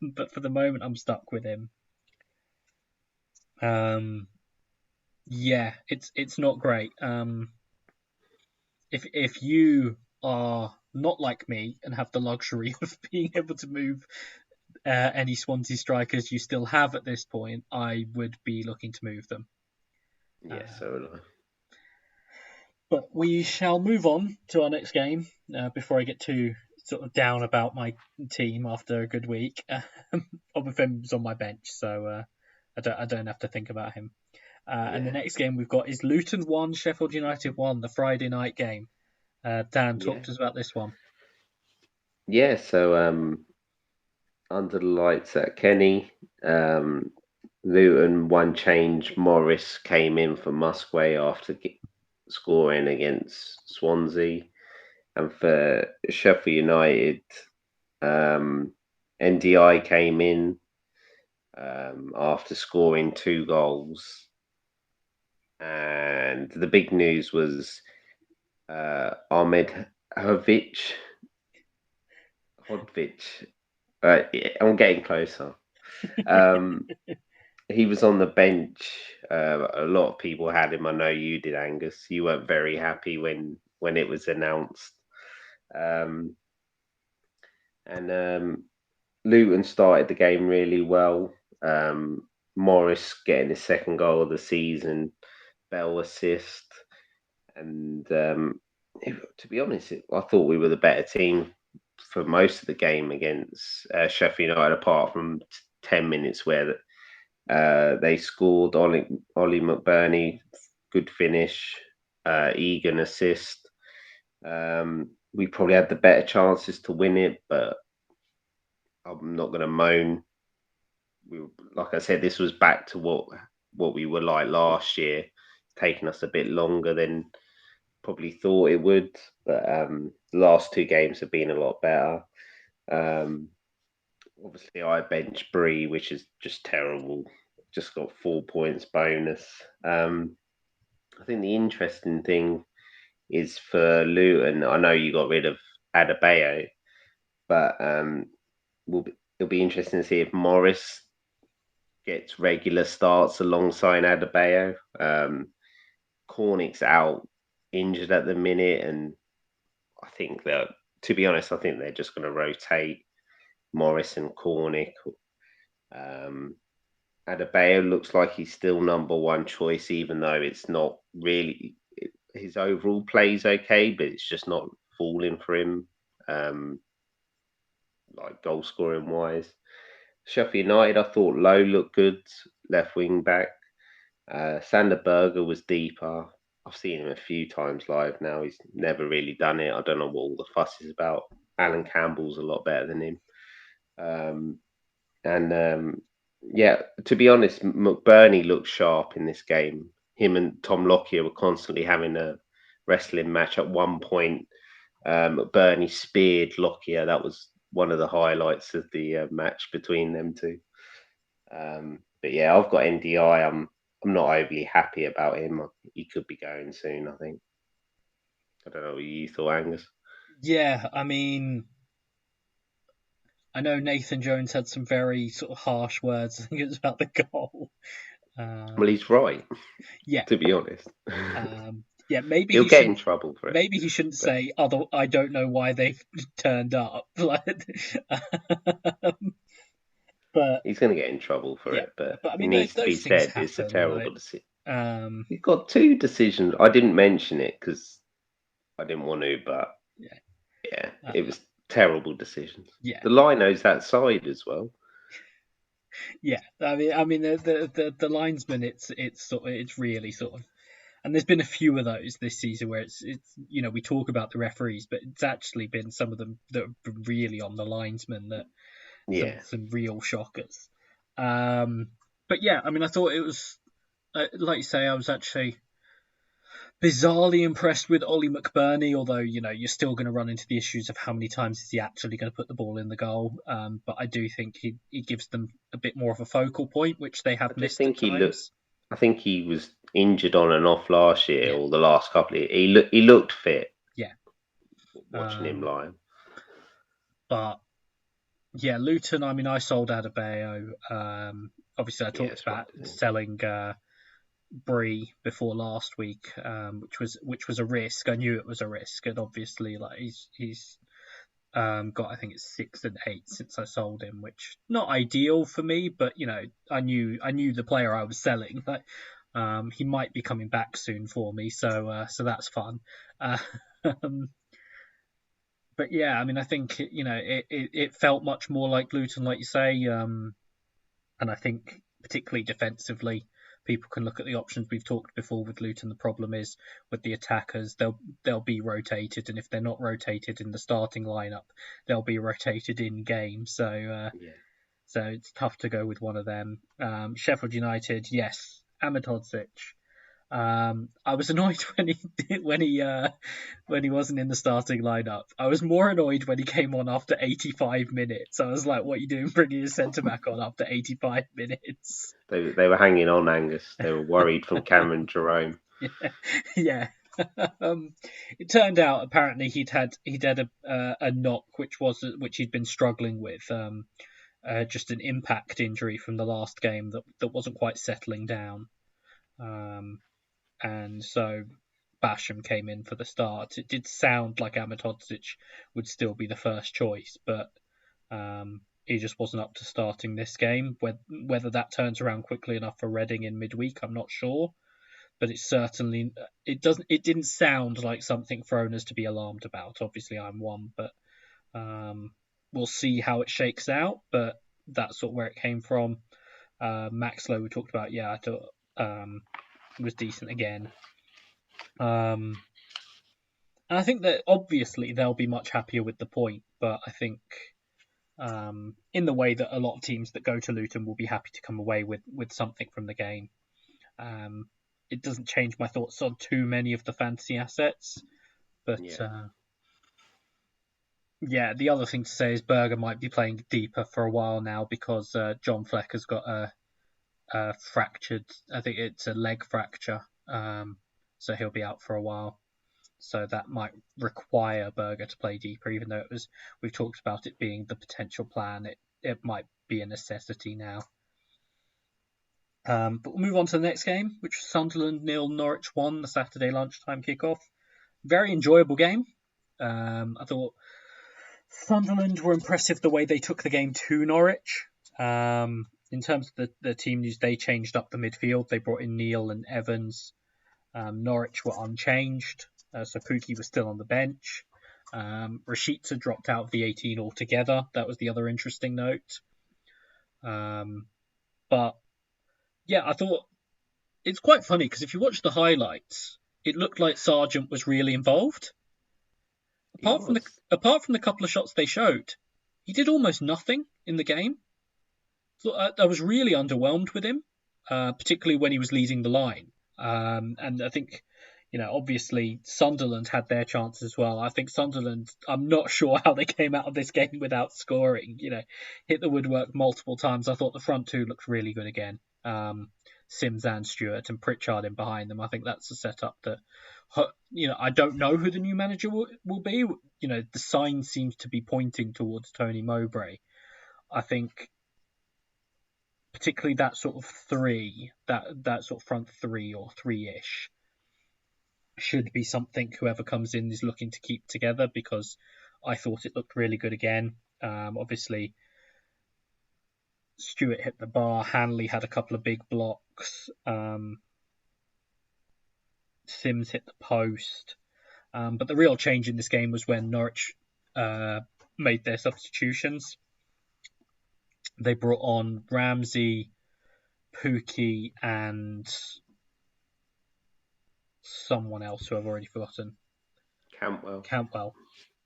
But for the moment, I'm stuck with him. Um, yeah, it's not great. If you are not like me and have the luxury of being able to move any Swansea strikers you still have at this point, I would be looking to move them. Yes, Uh, so would I. but we shall move on to our next game before I get too sort of down about my team after a good week. Obafemi's on my bench, so I don't have to think about him. And the Yeah, next game we've got is Luton 1, Sheffield United 1, the Friday night game. Dan, talk yeah, to us about this one. yeah. So under the lights at Kenny, Luton one change. Morris came in for Musgrave after scoring against Swansea, and for Sheffield United, um, NDI came in after scoring 2 goals. And the big news was Ahmed Hodvich. Hodvich. Yeah, I'm getting closer. Um, he was on the bench. A lot of people had him. I know you did, Angus. You weren't very happy when it was announced. Um, and Luton started the game really well. Morris getting his second goal of the season, Bell assist, and to be honest, I thought we were the better team for most of the game against Sheffield United, apart from 10 minutes where they scored. Ollie McBurney, good finish. Egan assist. We probably had the better chances to win it, but I'm not going to moan. Like I said, this was back to what we were like last year. It's taken us a bit longer than probably thought it would, but the last 2 games have been a lot better. Um, Obviously, I bench Bree, which is just terrible. Just got 4 points bonus. I think the interesting thing is for Luton. I know you got rid of Adebayo, but it'll be interesting to see if Morris gets regular starts alongside Adebayo. Cornick's out injured at the minute, and I think that, to be honest, I think they're just going to rotate Morris and Cornick. Um, Adebayo looks like he's still number one choice, even though it's not really his overall play's okay, but it's just not falling for him, um, like goal scoring wise. Sheffield United, I thought Lowe looked good, left wing back. Sander Berger was deeper. I've seen him a few times live now. He's never really done it. I don't know what all the fuss is about. Alan Campbell's a lot better than him. Um, and yeah, to be honest, McBurney looked sharp in this game. Him and Tom Lockyer were constantly having a wrestling match. At one point, McBurney speared Lockyer. That was one of the highlights of the match between them two. But yeah, I've got NDI. I'm not overly happy about him. He could be going soon, I think. I don't know what you thought, Angus. Yeah, I mean, I know Nathan Jones had some very sort of harsh words. I think it was about the goal. Well, he's right, Yeah, to be honest. yeah. Maybe He'll he get in shouldn't. trouble for it, Maybe he shouldn't but say. Other, I don't know why they've turned up. But he's going to get in trouble for yeah, it. But but I it mean, needs to be those things said. It's a happen. terrible Like, decision. um, You've got 2 decisions. I didn't mention it because I didn't want to, but yeah, yeah, it uh, was terrible decisions. yeah, The lino's that side as well. yeah. I mean, the linesman. It's sort of, it's really sort of. And there's been a few of those this season where it's we talk about the referees, but it's actually been some of them that have been really on the linesman, that Yeah, some real shockers. But yeah, I mean, I thought it was like you say, I was actually bizarrely impressed with Ollie McBurney, although you're still going to run into the issues of how many times is he actually going to put the ball in the goal. But I do think he gives them a bit more of a focal point, which they I have just missed at think he looked. times. I think he was injured on and off last year Yeah, or the last couple of. He looked fit yeah. watching him Um, live. but yeah, Luton. I mean, I sold Adebayo. Obviously, I Yeah, talked it's right. about selling Bree before last week, which was a risk. I knew it was a risk, and obviously, like he's got, I think it's 6 and 8 since I sold him, which not ideal for me, but I knew the player I was selling. Like, he might be coming back soon for me, so that's fun. Um, but yeah, I mean, I think it felt much more like Luton, like you say, and I think particularly defensively, people can look at the options we've talked before with Luton. The problem is with the attackers, they'll be rotated, and if they're not rotated in the starting lineup, they'll be rotated in game. So it's tough to go with one of them. Sheffield United, yes, Ahmedhodzic. I was annoyed when he wasn't in the starting lineup. I was more annoyed when he came on after 85 minutes. I was like, "What are you doing, bringing your centre back on after 85 minutes?" They were hanging on, Angus. They were worried from Cameron Jerome. Yeah. It turned out apparently he'd had a knock which he'd been struggling with. Just an impact injury from the last game that wasn't quite settling down. And so Basham came in for the start. It did sound like Ahmedhodzic would still be the first choice, but he just wasn't up to starting this game. Whether that turns around quickly enough for Reading in midweek, I'm not sure. But it didn't sound like something for owners to be alarmed about. Obviously, I'm one, but we'll see how it shakes out. But that's sort of where it came from. Maxlow we talked about. Yeah, I thought was decent again. And I think that obviously they'll be much happier with the point, but I think in the way that a lot of teams that go to Luton will be happy to come away with something from the game. It doesn't change my thoughts on too many of the fantasy assets, but the other thing to say is Berger might be playing deeper for a while now because John Fleck has got a fractured, I think it's a leg fracture, so he'll be out for a while. So that might require Berger to play deeper, even though we've talked about it being the potential plan. It might be a necessity now. But we'll move on to the next game, which was Sunderland nil, Norwich 1, the Saturday lunchtime kickoff. Very enjoyable game. I thought Sunderland were impressive the way they took the game to Norwich. In terms of the team news, they changed up the midfield. They brought in Neil and Evans. Norwich were unchanged, so Pukki was still on the bench. Rashica dropped out of the 18 altogether. That was the other interesting note. But yeah, I thought it's quite funny because if you watch the highlights, it looked like Sargent was really involved. Apart from the couple of shots they showed, he did almost nothing in the game. So I was really underwhelmed with him, particularly when he was leading the line. And I think, obviously Sunderland had their chances as well. I think Sunderland, I'm not sure how they came out of this game without scoring. Hit the woodwork multiple times. I thought the front two looked really good again. Sims and Stewart and Pritchard in behind them. I think that's a setup that, I don't know who the new manager will be. The sign seems to be pointing towards Tony Mowbray. I think particularly that sort of three, that sort of front three or three-ish should be something whoever comes in is looking to keep together, because I thought it looked really good again. Obviously, Stewart hit the bar. Hanley had a couple of big blocks. Sims hit the post. But the real change in this game was when Norwich made their substitutions. They brought on Ramsey, Pukki, and someone else who I've already forgotten. Campbell.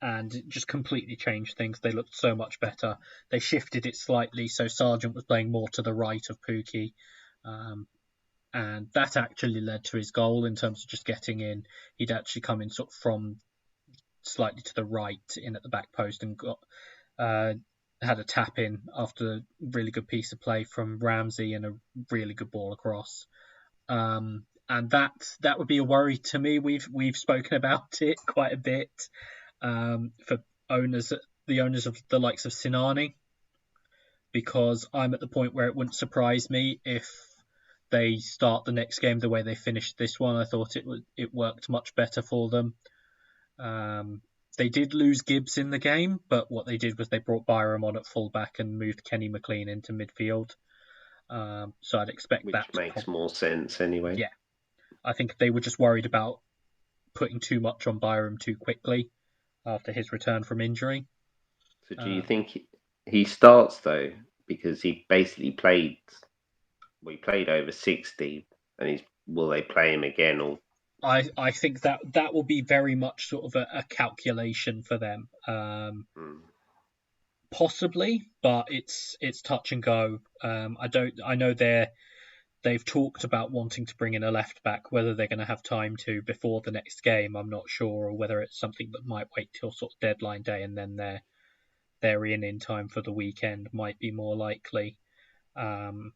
And it just completely changed things. They looked so much better. They shifted it slightly, so Sargent was playing more to the right of Pukki. And that actually led to his goal in terms of just getting in. He'd actually come in sort of from slightly to the right in at the back post and got had a tap in after a really good piece of play from Ramsey and a really good ball across. And that would be a worry to me. We've spoken about it quite a bit for the owners of the likes of Sinani, because I'm at the point where it wouldn't surprise me if they start the next game the way they finished this one. I thought it worked much better for them. They did lose Gibbs in the game, but what they did was they brought Byram on at fullback and moved Kenny McLean into midfield. So I'd expect Which that. Which makes more sense anyway. Yeah. I think they were just worried about putting too much on Byram too quickly after his return from injury. So do you think he starts, though? Because he basically played over 60 and will they play him again? Or I think that will be very much sort of a calculation for them. Possibly, but it's touch and go. I know they've talked about wanting to bring in a left back. Whether they're going to have time to before the next game, I'm not sure, or whether it's something that might wait till sort of deadline day and then they're in time for the weekend might be more likely. And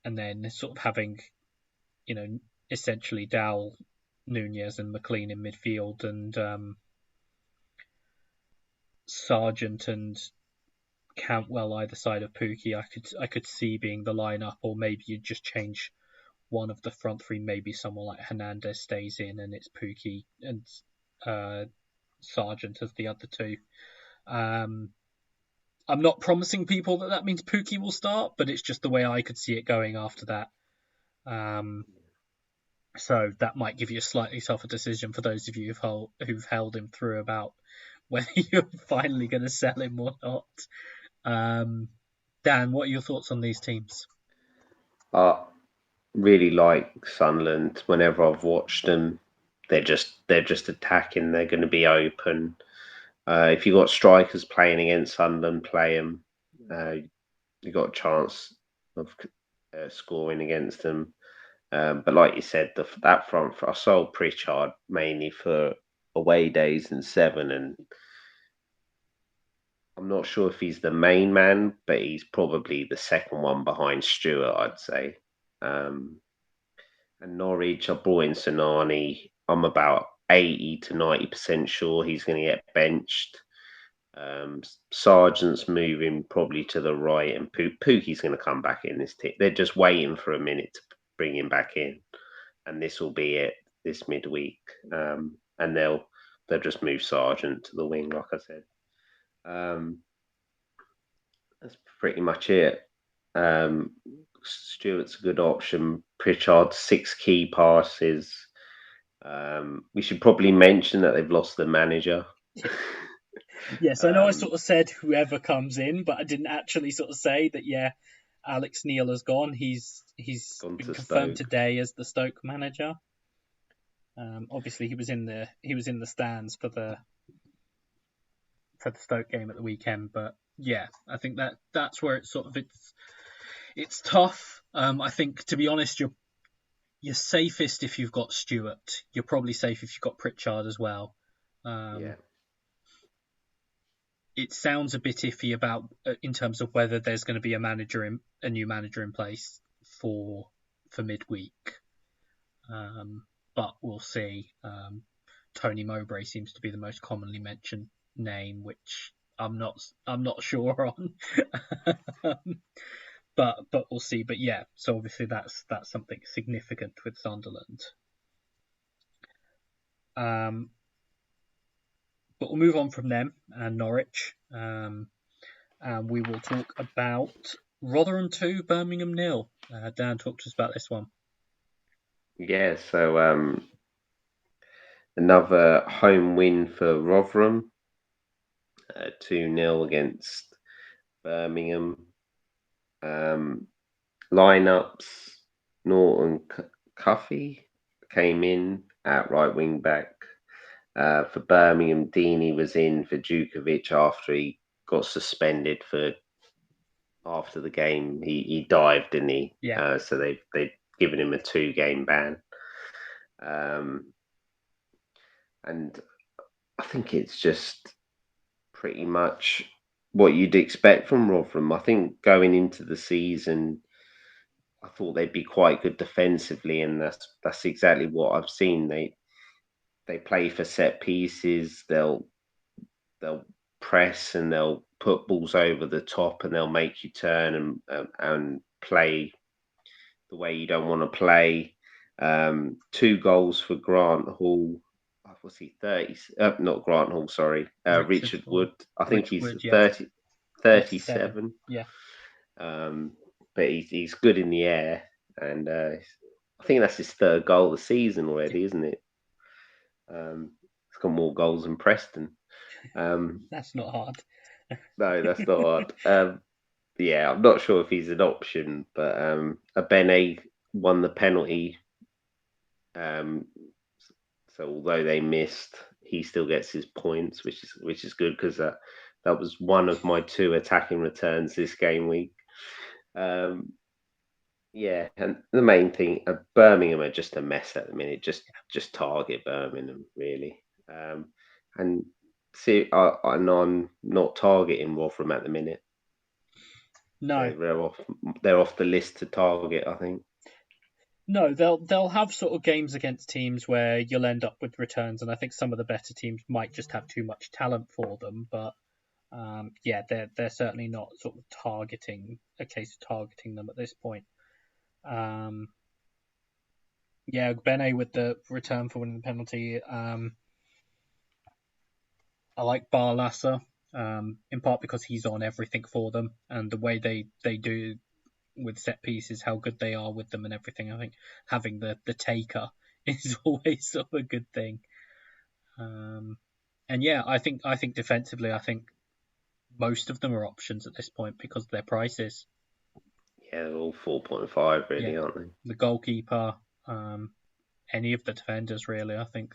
then sort of having, essentially Dowell, Nunez, and McLean in midfield, and Sargent and Cantwell either side of Pookie. I could see being the lineup, or maybe you just change one of the front three. Maybe someone like Hernandez stays in, and it's Pookie and Sargent as the other two. I'm not promising people that means Pookie will start, but it's just the way I could see it going after that. So that might give you a slightly tougher decision for those of you who've held him through about whether you're finally going to sell him or not. Dan, what are your thoughts on these teams? I really like Sunderland. Whenever I've watched them, they're just attacking. They're going to be open. If you've got strikers playing against Sunderland, play them. You've got a chance of scoring against them. But like you said, that front, I sold Pritchard mainly for away days and 7, and I'm not sure if he's the main man, but he's probably the second one behind Stewart, I'd say. And Norwich, I brought in Sonani. I'm about 80 to 90% sure he's going to get benched. Sargent's moving probably to the right, and Pookie's going to come back in this team. They're just waiting for a minute to bring him back in, and this will be it this midweek. And they'll just move Sargent to the wing, like I said. That's pretty much it. Stewart's a good option. Pritchard, 6 key passes. We should probably mention that they've lost the manager. Yes, I know I sort of said whoever comes in, but I didn't actually sort of say that, Alex Neil has gone. He's been confirmed today as the Stoke manager. Obviously, he was in the stands for the Stoke game at the weekend, but yeah, I think that's where it's tough. I think, to be honest, you're safest if you've got Stewart. You're probably safe if you've got Pritchard as well. It sounds a bit iffy about in terms of whether there's going to be a new manager in place for midweek. But we'll see. Tony Mowbray seems to be the most commonly mentioned name, which I'm not sure on. but we'll see. But yeah, so obviously that's something significant with Sunderland. But we'll move on from them and Norwich, and we will talk about Rotherham 2, Birmingham Nil. Dan, talk to us about this one. Yeah, so another home win for Rotherham, 2-0 against Birmingham. Lineups: Norton Cuffy came in at right wing back. For Birmingham, Deeney was in for Djukovic after he got suspended after the game. He dived, didn't he? Yeah. So they've given him a 2-game ban. And I think it's just pretty much what you'd expect from Rotherham. I think going into the season, I thought they'd be quite good defensively, and that's exactly what I've seen. They play for set pieces. They'll press and they'll put balls over the top, and they'll make you turn and play the way you don't want to play. 2 goals for Grant Hall. Was he 30? Not Grant Hall, sorry. Richard Wood. I think he's Wood, 37. Yeah. But he's good in the air, and I think that's his 3rd goal of the season already, isn't it? He's got more goals than Preston. That's not hard. No, that's not hard. Yeah, I'm not sure if he's an option, but Abene won the penalty. Um, so although they missed, he still gets his points, which is good because that was one of my two attacking returns this game week. Um, yeah, and the main thing, Birmingham are just a mess at the minute. Just target Birmingham really, and see, I know I'm not targeting Rotherham at the minute. No, They're off the list to target, I think. no, they'll have sort of games against teams where you'll end up with returns, and I think some of the better teams might just have too much talent for them. But yeah, they're certainly not sort of targeting them at this point. Yeah, Bene with the return for winning the penalty. I like Barlasser, in part because he's on everything for them, and the way they do with set pieces, how good they are with them and everything. I think having the taker is always sort of a good thing. And yeah, I think defensively, I think most of them are options at this point because of their prices. Yeah, they're all 4.5 Yeah, really, aren't they? the goalkeeper, any of the defenders really. I think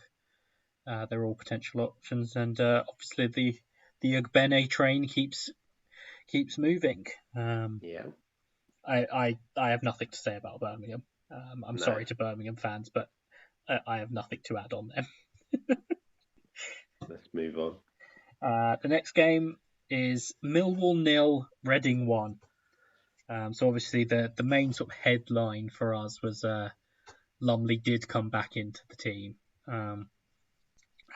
they're all potential options, and obviously the Ugbene train keeps moving. Yeah, I have nothing to say about Birmingham. I'm no. sorry to Birmingham fans, but I have nothing to add on them. Let's move on. The next game is Millwall nil, Reading 1. So obviously the main sort of headline for us was Lumley did come back into the team, Clean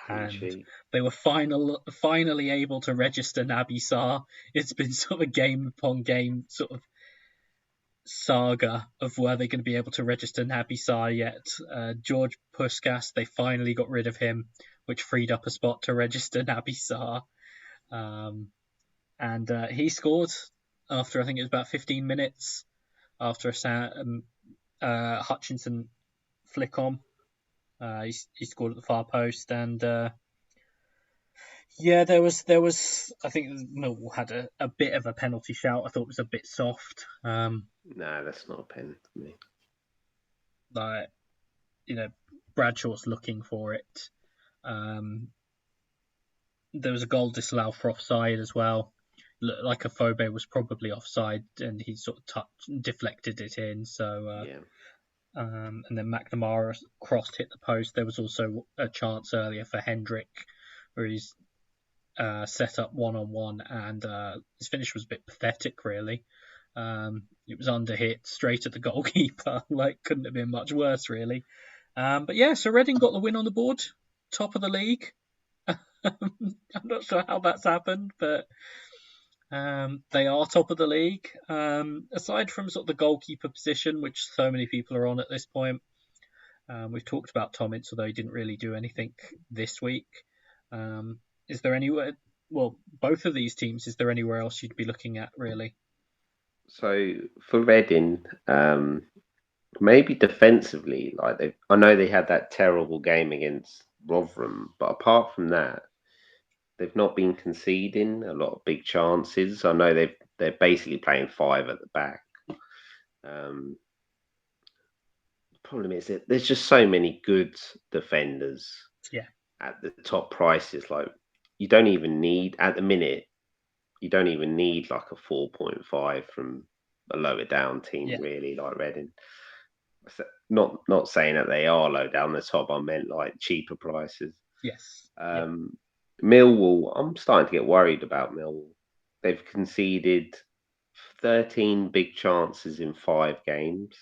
and sheet. they were finally able to register Naby Sarr. It's been sort of a game upon game sort of saga of were they going to be able to register Naby Sarr yet. George Puskas, they finally got rid of him, which freed up a spot to register Naby Sarr. And he scored after I think it was about 15 minutes after a Hutchinson flick on. He scored at the far post, and yeah, there was I think Millwall had a bit of a penalty shout. I thought it was a bit soft. No, that's not a pen for me. Like Bradshaw's looking for it. Um, there was a goal disallowed for offside as well. Looked like Afobe was probably offside, and he sort of deflected it in. So, Yeah. and then McNamara cross hit the post. There was also a chance earlier for Hendrick, where he's set up 1-on-1, and his finish was a bit pathetic, really. It was under hit straight at the goalkeeper. Like, couldn't have been much worse, really. But yeah, so Reading got the win on the board, top of the league. I'm not sure how that's happened, but they are top of the league. Aside from sort of the goalkeeper position, which so many people are on at this point, we've talked about Tomic, although he didn't really do anything this week. Is there anywhere? Well, both of these teams. Is there anywhere else you'd be looking at, really? So for Reading, maybe defensively, I know they had that terrible game against Rotherham, but apart from that, they've not been conceding a lot of big chances. I know they're basically playing five at the back. Um, problem is that there's just so many good defenders Yeah, at the top prices. Like you don't even need at the minute. You don't even need like a 4.5 from a lower down team, yeah, really, like Reading. Not saying that they are low down the top. I meant like cheaper prices. yes, yeah, Um, Millwall, I'm starting to get worried about Millwall. They've conceded 13 big chances in 5 games.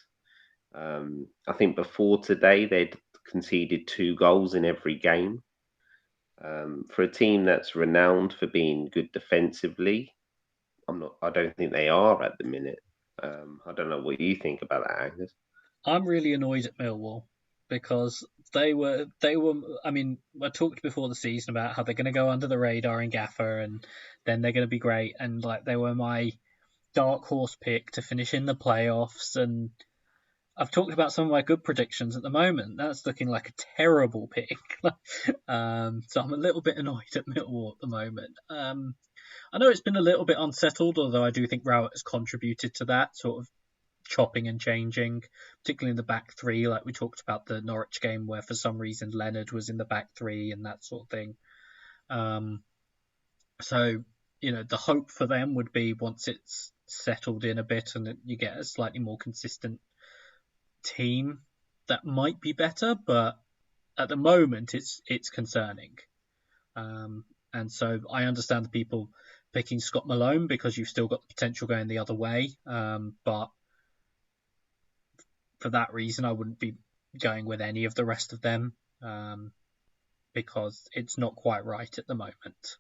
I think before today they'd conceded 2 goals in every game. For a team that's renowned for being good defensively, I don't think they are at the minute. I don't know what you think about that, Angus. I'm really annoyed at Millwall because they were. I mean, I talked before the season about how they're going to go under the radar in Gaffr, and then they're going to be great, and like they were my dark horse pick to finish in the playoffs, and I've talked about some of my good predictions at the moment. That's looking like a terrible pick. So I'm a little bit annoyed at Millwall at the moment. I know it's been a little bit unsettled, although I do think Rowett has contributed to that, sort of chopping and changing, particularly in the back three, like we talked about the Norwich game, where for some reason Leonard was in the back three and that sort of thing. So, the hope for them would be once it's settled in a bit and you get a slightly more consistent team, that might be better, but at the moment it's concerning. And so I understand the people picking Scott Malone because you've still got the potential going the other way. But for that reason, I wouldn't be going with any of the rest of them because it's not quite right at the moment.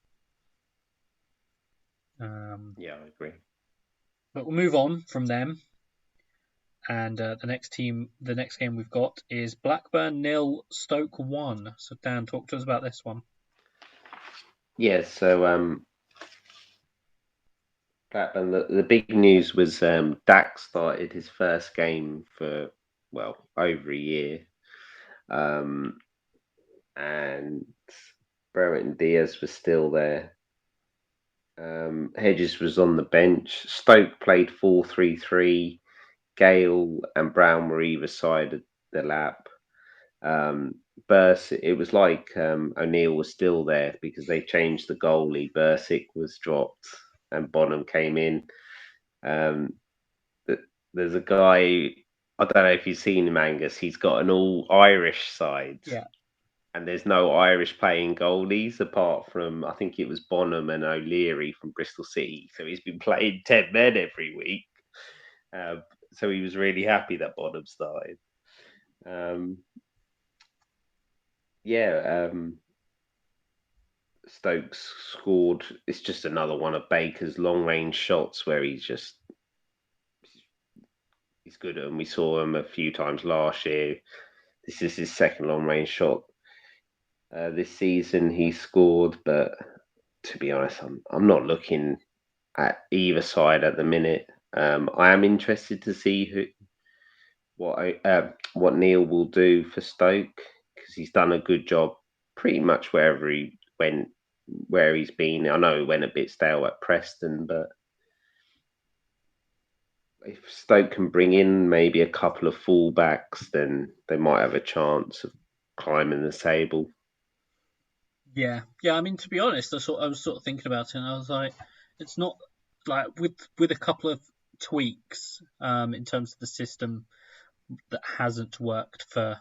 Yeah, I agree. But we'll move on from them. And the next game we've got is Blackburn nil, Stoke 1. So Dan, talk to us about this one. Yeah, so Blackburn, the big news was Dak started his first game for, over a year. And Brereton Diaz was still there. Hedges was on the bench. Stoke played 4-3-3. Gale and Brown were either side of the lap. It was like O'Neill was still there because they changed the goalie. Bursick was dropped and Bonham came in. There's a guy, I don't know if you've seen him, Angus. He's got an all Irish side. Yeah. And there's no Irish playing goalies apart from, I think it was Bonham and O'Leary from Bristol City. So he's been playing 10 men every week. So he was really happy that Bonham started. Stokes scored. It's just another one of Baker's long range shots where he's good at them. We saw him a few times last year. This is his second long range shot this season. He scored, but to be honest, I'm not looking at either side at the minute. I am interested to see what Neil will do for Stoke because he's done a good job pretty much wherever he went, where he's been. I know he went a bit stale at Preston, but if Stoke can bring in maybe a couple of fullbacks, then they might have a chance of climbing the table. Yeah. I mean, to be honest, I was sort of thinking about it, and I was like, it's not like with a couple of tweaks in terms of the system that hasn't worked for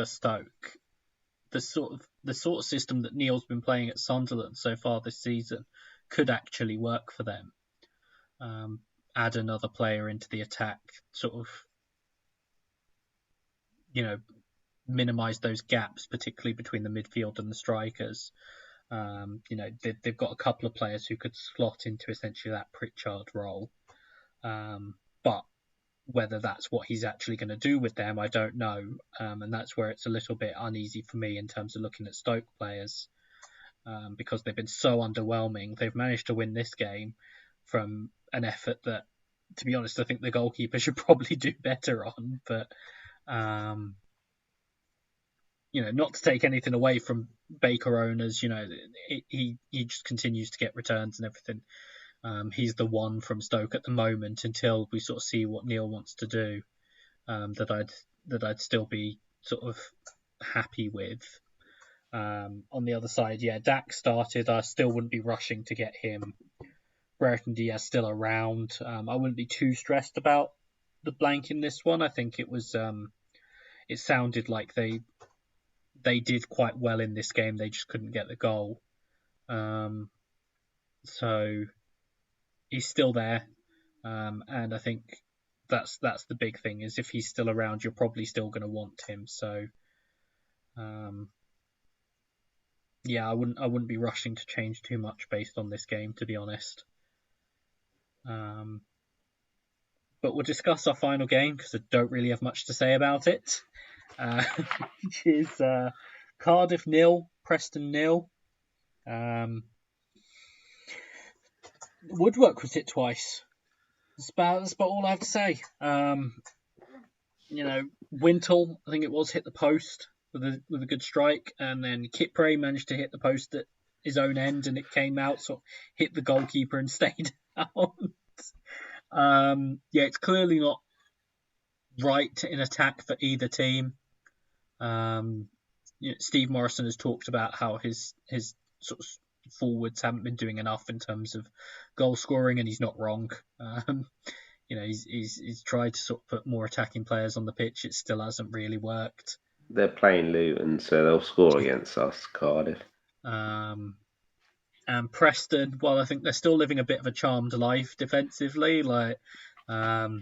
Stoke. The sort of system that Neil's been playing at Sunderland so far this season could actually work for them. Add another player into the attack, sort of, minimise those gaps, particularly between the midfield and the strikers. They've got a couple of players who could slot into essentially that Pritchard role. But whether that's what he's actually going to do with them, I don't know. And that's where it's a little bit uneasy for me in terms of looking at Stoke players, because they've been so underwhelming. They've managed to win this game from an effort that, to be honest, I think the goalkeeper should probably do better on. But, not to take anything away from Baker owners, he just continues to get returns and everything. He's the one from Stoke at the moment until we sort of see what Neil wants to do. That I'd still be sort of happy with. On the other side, Dak started. I still wouldn't be rushing to get him. Brereton Diaz still around. I wouldn't be too stressed about the blank in this one. I think it was. It sounded like they did quite well in this game. They just couldn't get the goal. So he's still there, and I think that's the big thing, is if he's still around, you're probably still going to want him. So, I wouldn't be rushing to change too much based on this game, to be honest. But we'll discuss our final game because I don't really have much to say about it, which is Cardiff nil, Preston nil. Woodwork was hit twice. That's about all I have to say. Wintle, I think it was, hit the post with a good strike, and then Kipre managed to hit the post at his own end, and it came out, so hit the goalkeeper and stayed out. Yeah, it's clearly not right in attack for either team. Steve Morrison has talked about how his sort of forwards haven't been doing enough in terms of goal scoring, and he's not wrong. He's tried to sort of put more attacking players on the pitch. It still hasn't really worked. They're playing Luton, so they'll score against us, Cardiff. And Preston, well, I think they're still living a bit of a charmed life defensively. The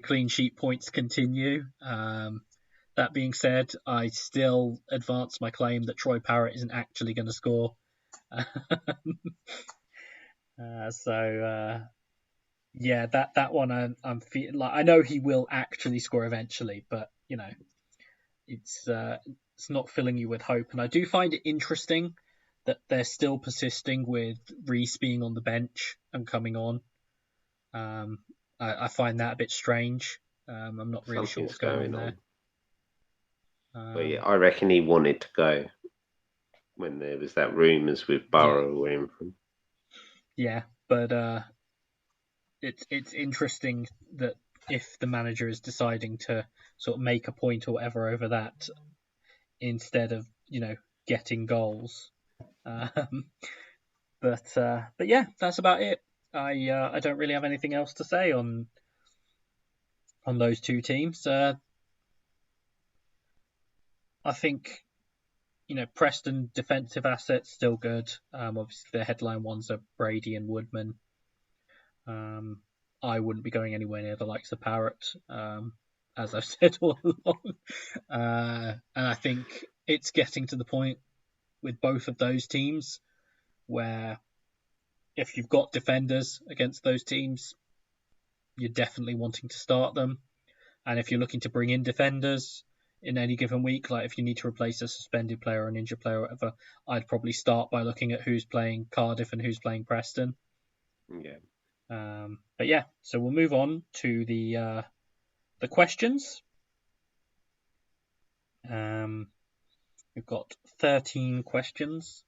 clean sheet points continue. That being said, I still advance my claim that Troy Parrott isn't actually going to score. Yeah, that one I'm feeling like I know he will actually score eventually, but it's not filling you with hope. And I do find it interesting that they're still persisting with Reece being on the bench and coming on. I find that a bit strange. I'm not really sure what's going on there. But yeah, I reckon he wanted to go when there was that rumours with Burrow in from. Yeah, but it's interesting that if the manager is deciding to sort of make a point or whatever over that instead of getting goals. But yeah, that's about it. I don't really have anything else to say on those two teams. I think Preston defensive assets still good. Obviously the headline ones are Brady and Woodman. I wouldn't be going anywhere near the likes of Parrot, as I've said all along. And I think it's getting to the point with both of those teams where if you've got defenders against those teams, you're definitely wanting to start them. And if you're looking to bring in defenders in any given week, like if you need to replace a suspended player or an injured player or whatever, I'd probably start by looking at who's playing Cardiff and who's playing Preston. Yeah. But yeah, so we'll move on to the questions. We've got 13 questions.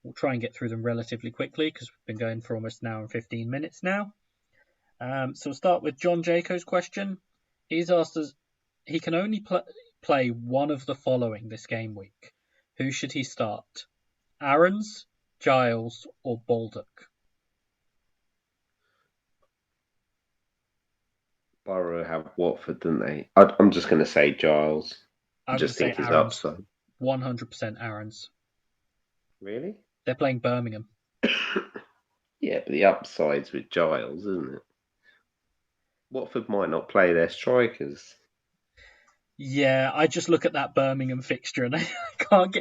We'll try and get through them relatively quickly because we've been going for almost an hour and 15 minutes now. So we'll start with John Jaco's question. He's asked us, he can only play one of the following this game week. Who should he start? Aarons, Giles, or Baldock? Borough have Watford, didn't they? I'm just going to say Giles. I just think he's upside. 100% Aarons. Really? They're playing Birmingham. Yeah, but the upside's with Giles, isn't it? Watford might not play their strikers. Yeah, I just look at that Birmingham fixture and I can't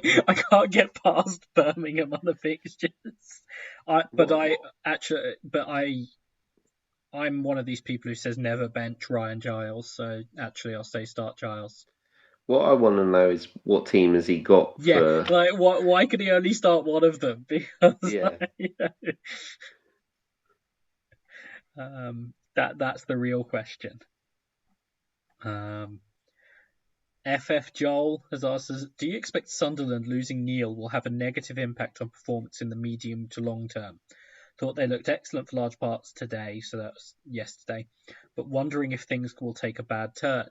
get past Birmingham on the fixtures. I'm one of these people who says never bench Ryan Giles, so actually I'll say start Giles. What I want to know is what team has he got? Yeah, like why could he only start one of them? Because that's the real question. FF Joel has asked us, do you expect Sunderland losing Neil will have a negative impact on performance in the medium to long term? Thought they looked excellent for large parts today, so that was yesterday, but wondering if things will take a bad turn.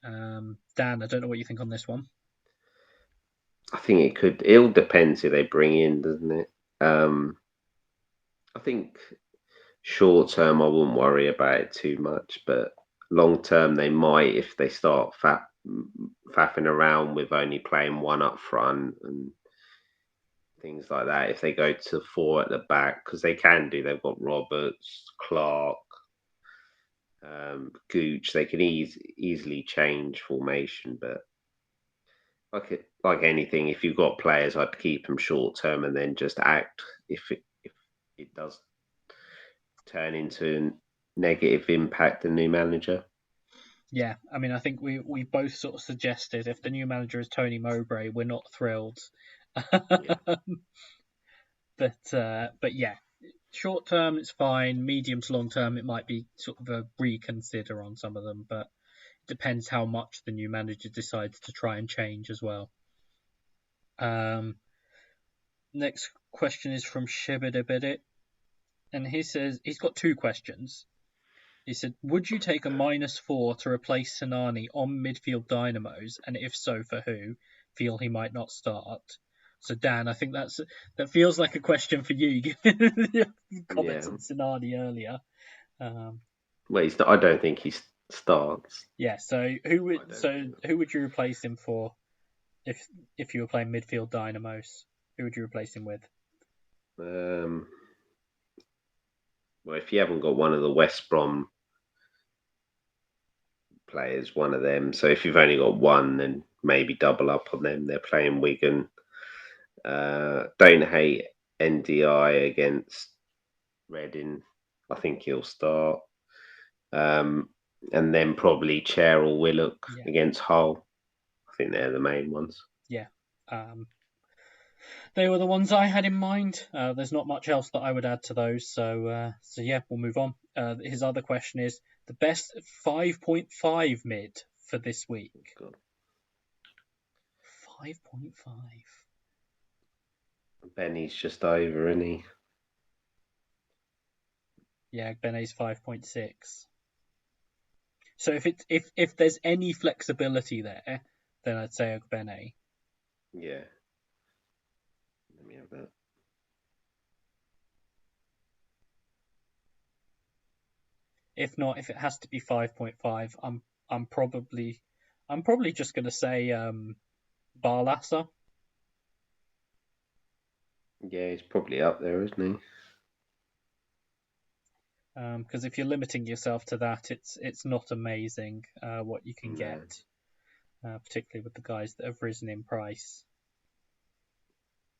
Dan, I don't know what you think on this one. I think it could. It all depends who they bring in, doesn't it? I think short term I wouldn't worry about it too much, but long term they might if they start faffing around with only playing one up front and things like that. If they go to four at the back, because they can do, they've got Roberts, Clark, Gooch. They can easily change formation, but like anything, if you've got players, I'd keep them short term and then just act if it does turn into negative impact the new manager. Yeah, I mean, I think we both sort of suggested if the new manager is Tony Mowbray, we're not thrilled. Yeah. But yeah, short term it's fine. Medium to long term it might be sort of a reconsider on some of them, but it depends how much the new manager decides to try and change as well. Next question is from Shibidibidit. And he says he's got 2 questions. He said, would you take a -4 to replace Sinani on midfield dynamos, and if so, for who? Feel he might not start. So Dan, I think that feels like a question for you, given your comments Yeah. on Sinani earlier. Well, I don't think he starts. Yeah. So who would you replace him for if you were playing midfield dynamos? Who would you replace him with? Well, if you haven't got one of the West Brom players, one of them. So if you've only got one, then maybe double up on them. They're playing Wigan. Don't hate NDI against Reading. I think he'll start. And then probably Chair or Willock against Hull. I think they're the main ones. Yeah. They were the ones I had in mind. There's not much else that I would add to those. So yeah, we'll move on. His other question is the best 5.5 mid for this week. 5.5. Benny's just over, isn't he? Yeah, Benny's 5.6. So if there's any flexibility there, then I'd say Benny. Yeah. Let me have that. If not, if it has to be 5.5, I'm probably just going to say Barlasser. Yeah, he's probably up there, isn't he? Because if you're limiting yourself to that, it's not amazing what you can get, particularly with the guys that have risen in price.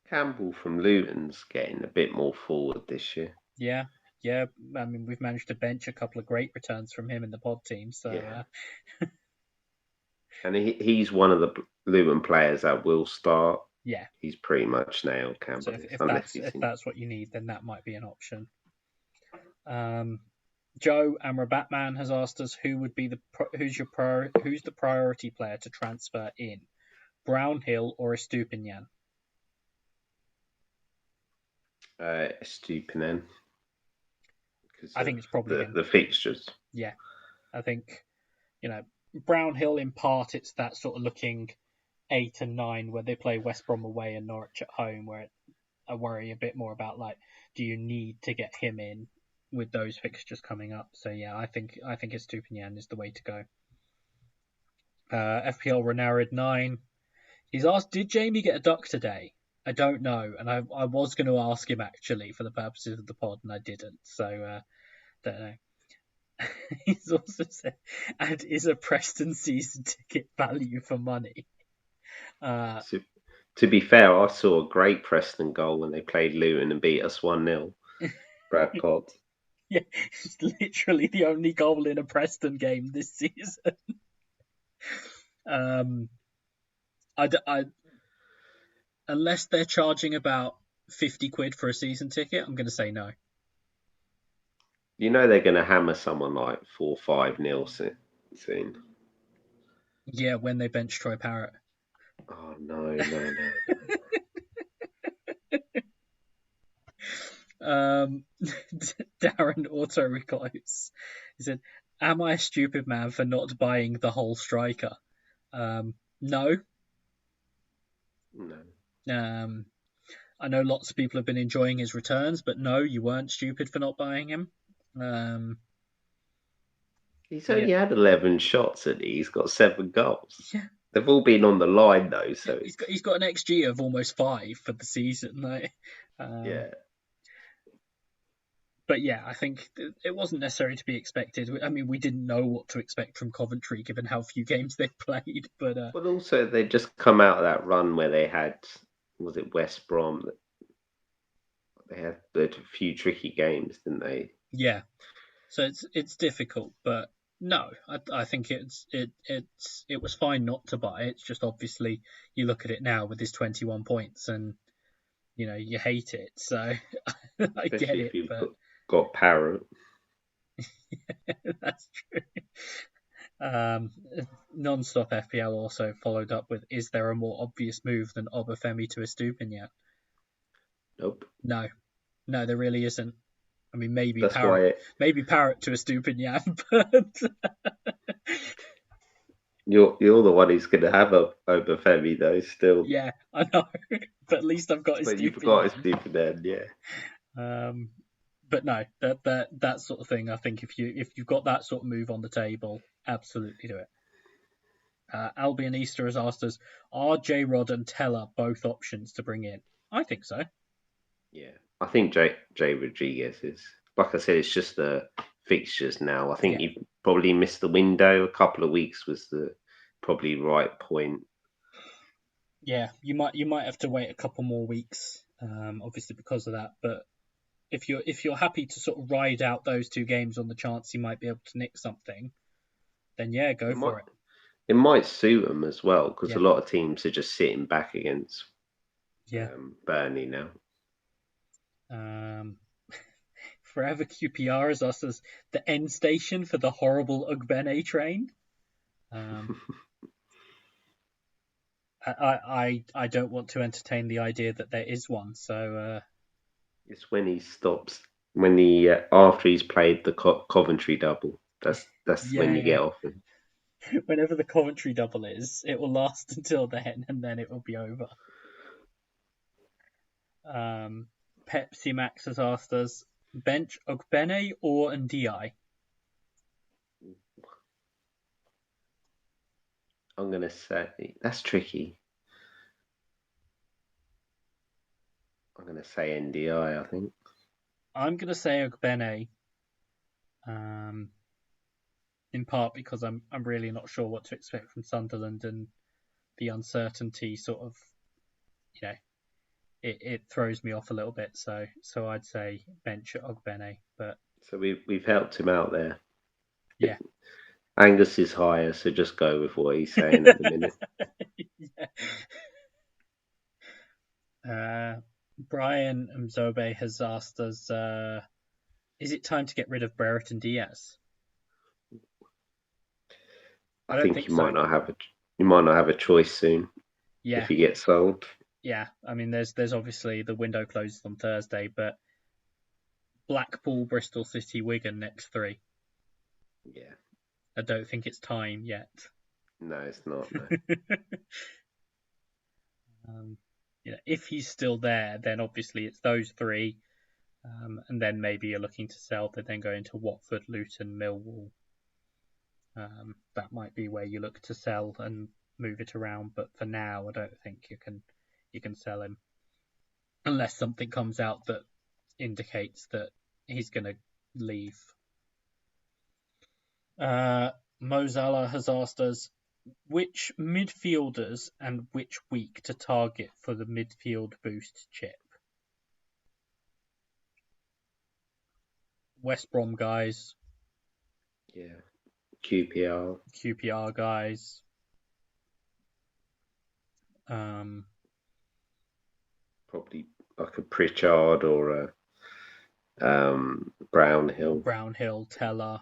Campbell from Luton's getting a bit more forward this year. Yeah. I mean, we've managed to bench a couple of great returns from him in the pod team. So, yeah. And he's one of the Luton players that will start. Yeah, he's pretty much nailed Campbell. So if that's what you need, then that might be an option. Joe Amrabatman has asked us who's the priority player to transfer in, Brownhill or Estupinian? Estupinian. I think it's probably the fixtures. Yeah, I think Brownhill in part it's that sort of looking 8 and 9 where they play West Brom away and Norwich at home, where I worry a bit more about do you need to get him in with those fixtures coming up? So yeah, I think Estupinian is the way to go. FPL Renarid 9. He's asked, did Jamie get a duck today? I don't know, and I was going to ask him actually for the purposes of the pod, and I didn't. So don't know. He's also said, and is a Preston season ticket value for money? To be fair, I saw a great Preston goal when they played Luton and beat us 1-0. Brad Potts. Yeah, it's literally the only goal in a Preston game this season. Unless they're charging about 50 quid for a season ticket, I'm going to say no. You know they're going to hammer someone like 4-5-0 soon. Yeah, when they bench Troy Parrot. Oh, no. Darren Auto Reclose. He said, am I a stupid man for not buying the whole striker? No. I know lots of people have been enjoying his returns, but no, you weren't stupid for not buying him. He's only had 11 shots and he's got 7 goals. Yeah. They've all been on the line though, so he's got an XG of almost 5 for the season. Yeah. But yeah, I think it wasn't necessary to be expected. I mean, we didn't know what to expect from Coventry given how few games they've played. But also they just come out of that run where they had, was it West Brom? They had a few tricky games, didn't they? Yeah. So it's difficult, but no, I think it was fine not to buy it. It's just obviously you look at it now with his 21 points and you hate it. So I get it. If you've but... got Parrot. Yeah, that's true. Non-stop FPL also followed up with, is there a more obvious move than Obafemi to Estupinian? Nope. No, there really isn't. I mean, maybe That's Parrot, why to a stupid yam, but you're the one who's going to have a Obafemi though. Still, yeah, I know. But at least I've got a but you stupid forgot his yam. stupid then, yeah. But no, that sort of thing. I think if you've got that sort of move on the table, absolutely do it. Albion Easter has asked us, are J Rod and Teller both options to bring in? I think so. Yeah, I think Jay Rodriguez is. Like I said, it's just the fixtures now. I think Yeah. you've probably missed the window. A couple of weeks was the probably right point. Yeah, you might have to wait a couple more weeks, obviously because of that. But if you're happy to sort of ride out those 2 games on the chance you might be able to nick something, then yeah, go It might for it. it might suit them as well because Yeah, a lot of teams are just sitting back against yeah. Burnley now. Um, Forever QPR is us as the end station for the horrible Ugbene train. Um, I don't want to entertain the idea that there is one. So It's when he stops when he after he's played the Coventry double. That's when you yeah, get off him. whenever the Coventry double is, it will last until then, and then it will be over. Pepsi Max has asked us bench Ogbene or Ndi. I'm gonna say that's tricky. I'm gonna say NDI. I think. I'm gonna say Ogbene, in part because I'm really not sure what to expect from Sunderland and the uncertainty sort of, you know, it throws me off a little bit. So I'd say bench Ogbene, but So we've helped him out there. yeah. Angus is higher, so just go with what he's saying at the minute. Yeah. Brian Mzobe has asked us, is it time to get rid of Barrett and Diaz? I I don't think think so. you might not have a choice soon if Yeah, he gets sold. yeah. I mean, there's obviously the window closes on Thursday, but Blackpool, Bristol City, Wigan next 3. Yeah, I don't think it's time yet. no, it's not. No. If he's still there, then obviously it's those 3, and then maybe you're looking to sell. They then go into Watford, Luton, Millwall. That might be where you look to sell and move it around. But for now, I don't think you can sell him unless something comes out that indicates that he's going to leave. Mozala has asked us which midfielders and which week to target for the midfield boost chip. West Brom guys, Yeah, QPR. QPR guys, Probably like a Pritchard or a Brownhill. Brownhill, Teller.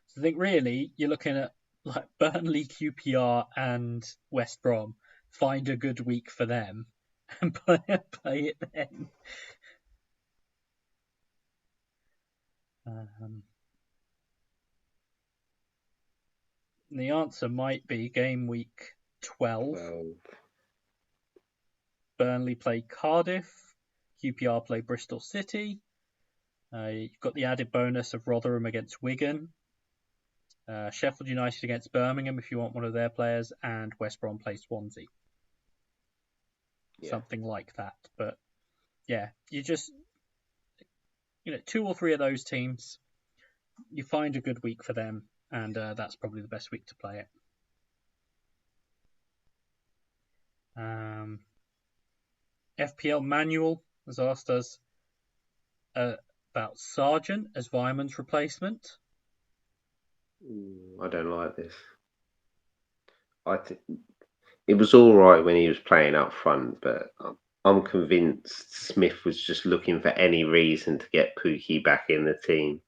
So I think really you're looking at like Burnley, QPR, and West Brom. Find a good week for them and play it then. The answer might be game week 12. 12. Burnley play Cardiff. QPR play Bristol City. You've got the added bonus of Rotherham against Wigan. Sheffield United against Birmingham if you want one of their players, and West Brom play Swansea. Yeah. Something like that. But yeah, you just 2 or 3 of those teams, you find a good week for them, and that's probably the best week to play it. FPL Manual has asked us about Sargent as Weiman's replacement. I don't like this. I think it was all right when he was playing up front, but I'm convinced Smith was just looking for any reason to get Pookie back in the team,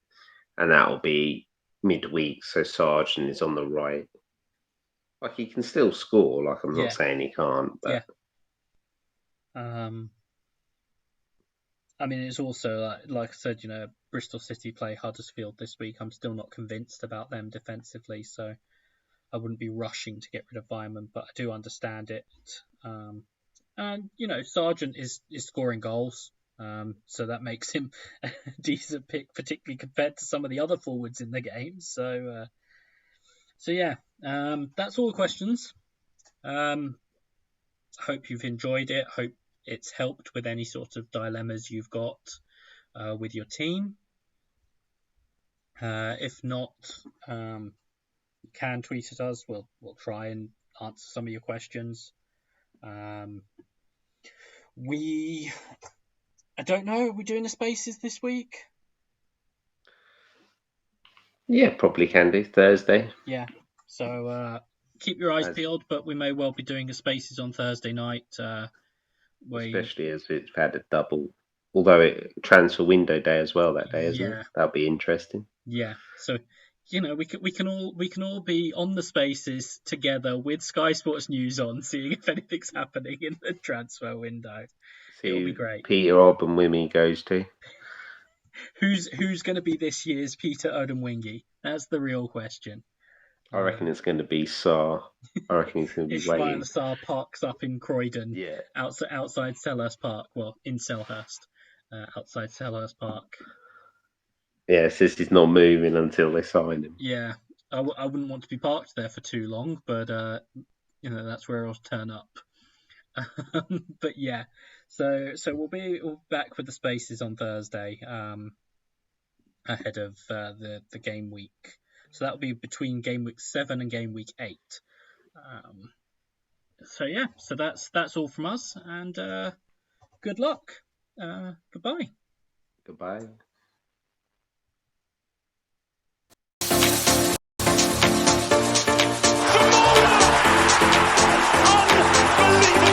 and that'll be midweek. So Sargent is on the right. Like he can still score. Like I'm not saying he can't, but yeah. I mean, it's also like I said, Bristol City play Huddersfield this week. I'm still not convinced about them defensively, so I wouldn't be rushing to get rid of Weimann, but I do understand it. And Sargent is scoring goals, so that makes him a decent pick, particularly compared to some of the other forwards in the game. So yeah, that's all the questions. Hope you've enjoyed it. Hope it's helped with any sort of dilemmas you've got with your team. If not, you can tweet at us. We'll try and answer some of your questions. I don't know. Are we doing the spaces this week? Yeah, probably can do Thursday. Yeah. So keep your eyes peeled, but we may well be doing the spaces on Thursday night. Especially as we've had a double, although transfer window day as well that day, isn't it? That'll be interesting. Yeah. So we can all be on the spaces together with Sky Sports News on, seeing if anything's happening in the transfer window. It'll be great. Peter Odemwingie goes to. Who's going to be this year's Peter Odemwingie? That's the real question. I reckon it's going to be Sarr. I reckon he's going to be Ishmael Sarr parks up in Croydon. Yeah. Outside Selhurst Park. Well, in Selhurst. Outside Selhurst Park. Yeah, says he's not moving until they sign him. Yeah. I wouldn't want to be parked there for too long, but that's where I'll turn up. But yeah. So we'll be back with the spaces on Thursday, ahead of the game week. So that'll be between game week 7 and game week 8. So yeah, so that's all from us, and good luck. Goodbye. Goodbye. Unbelievable!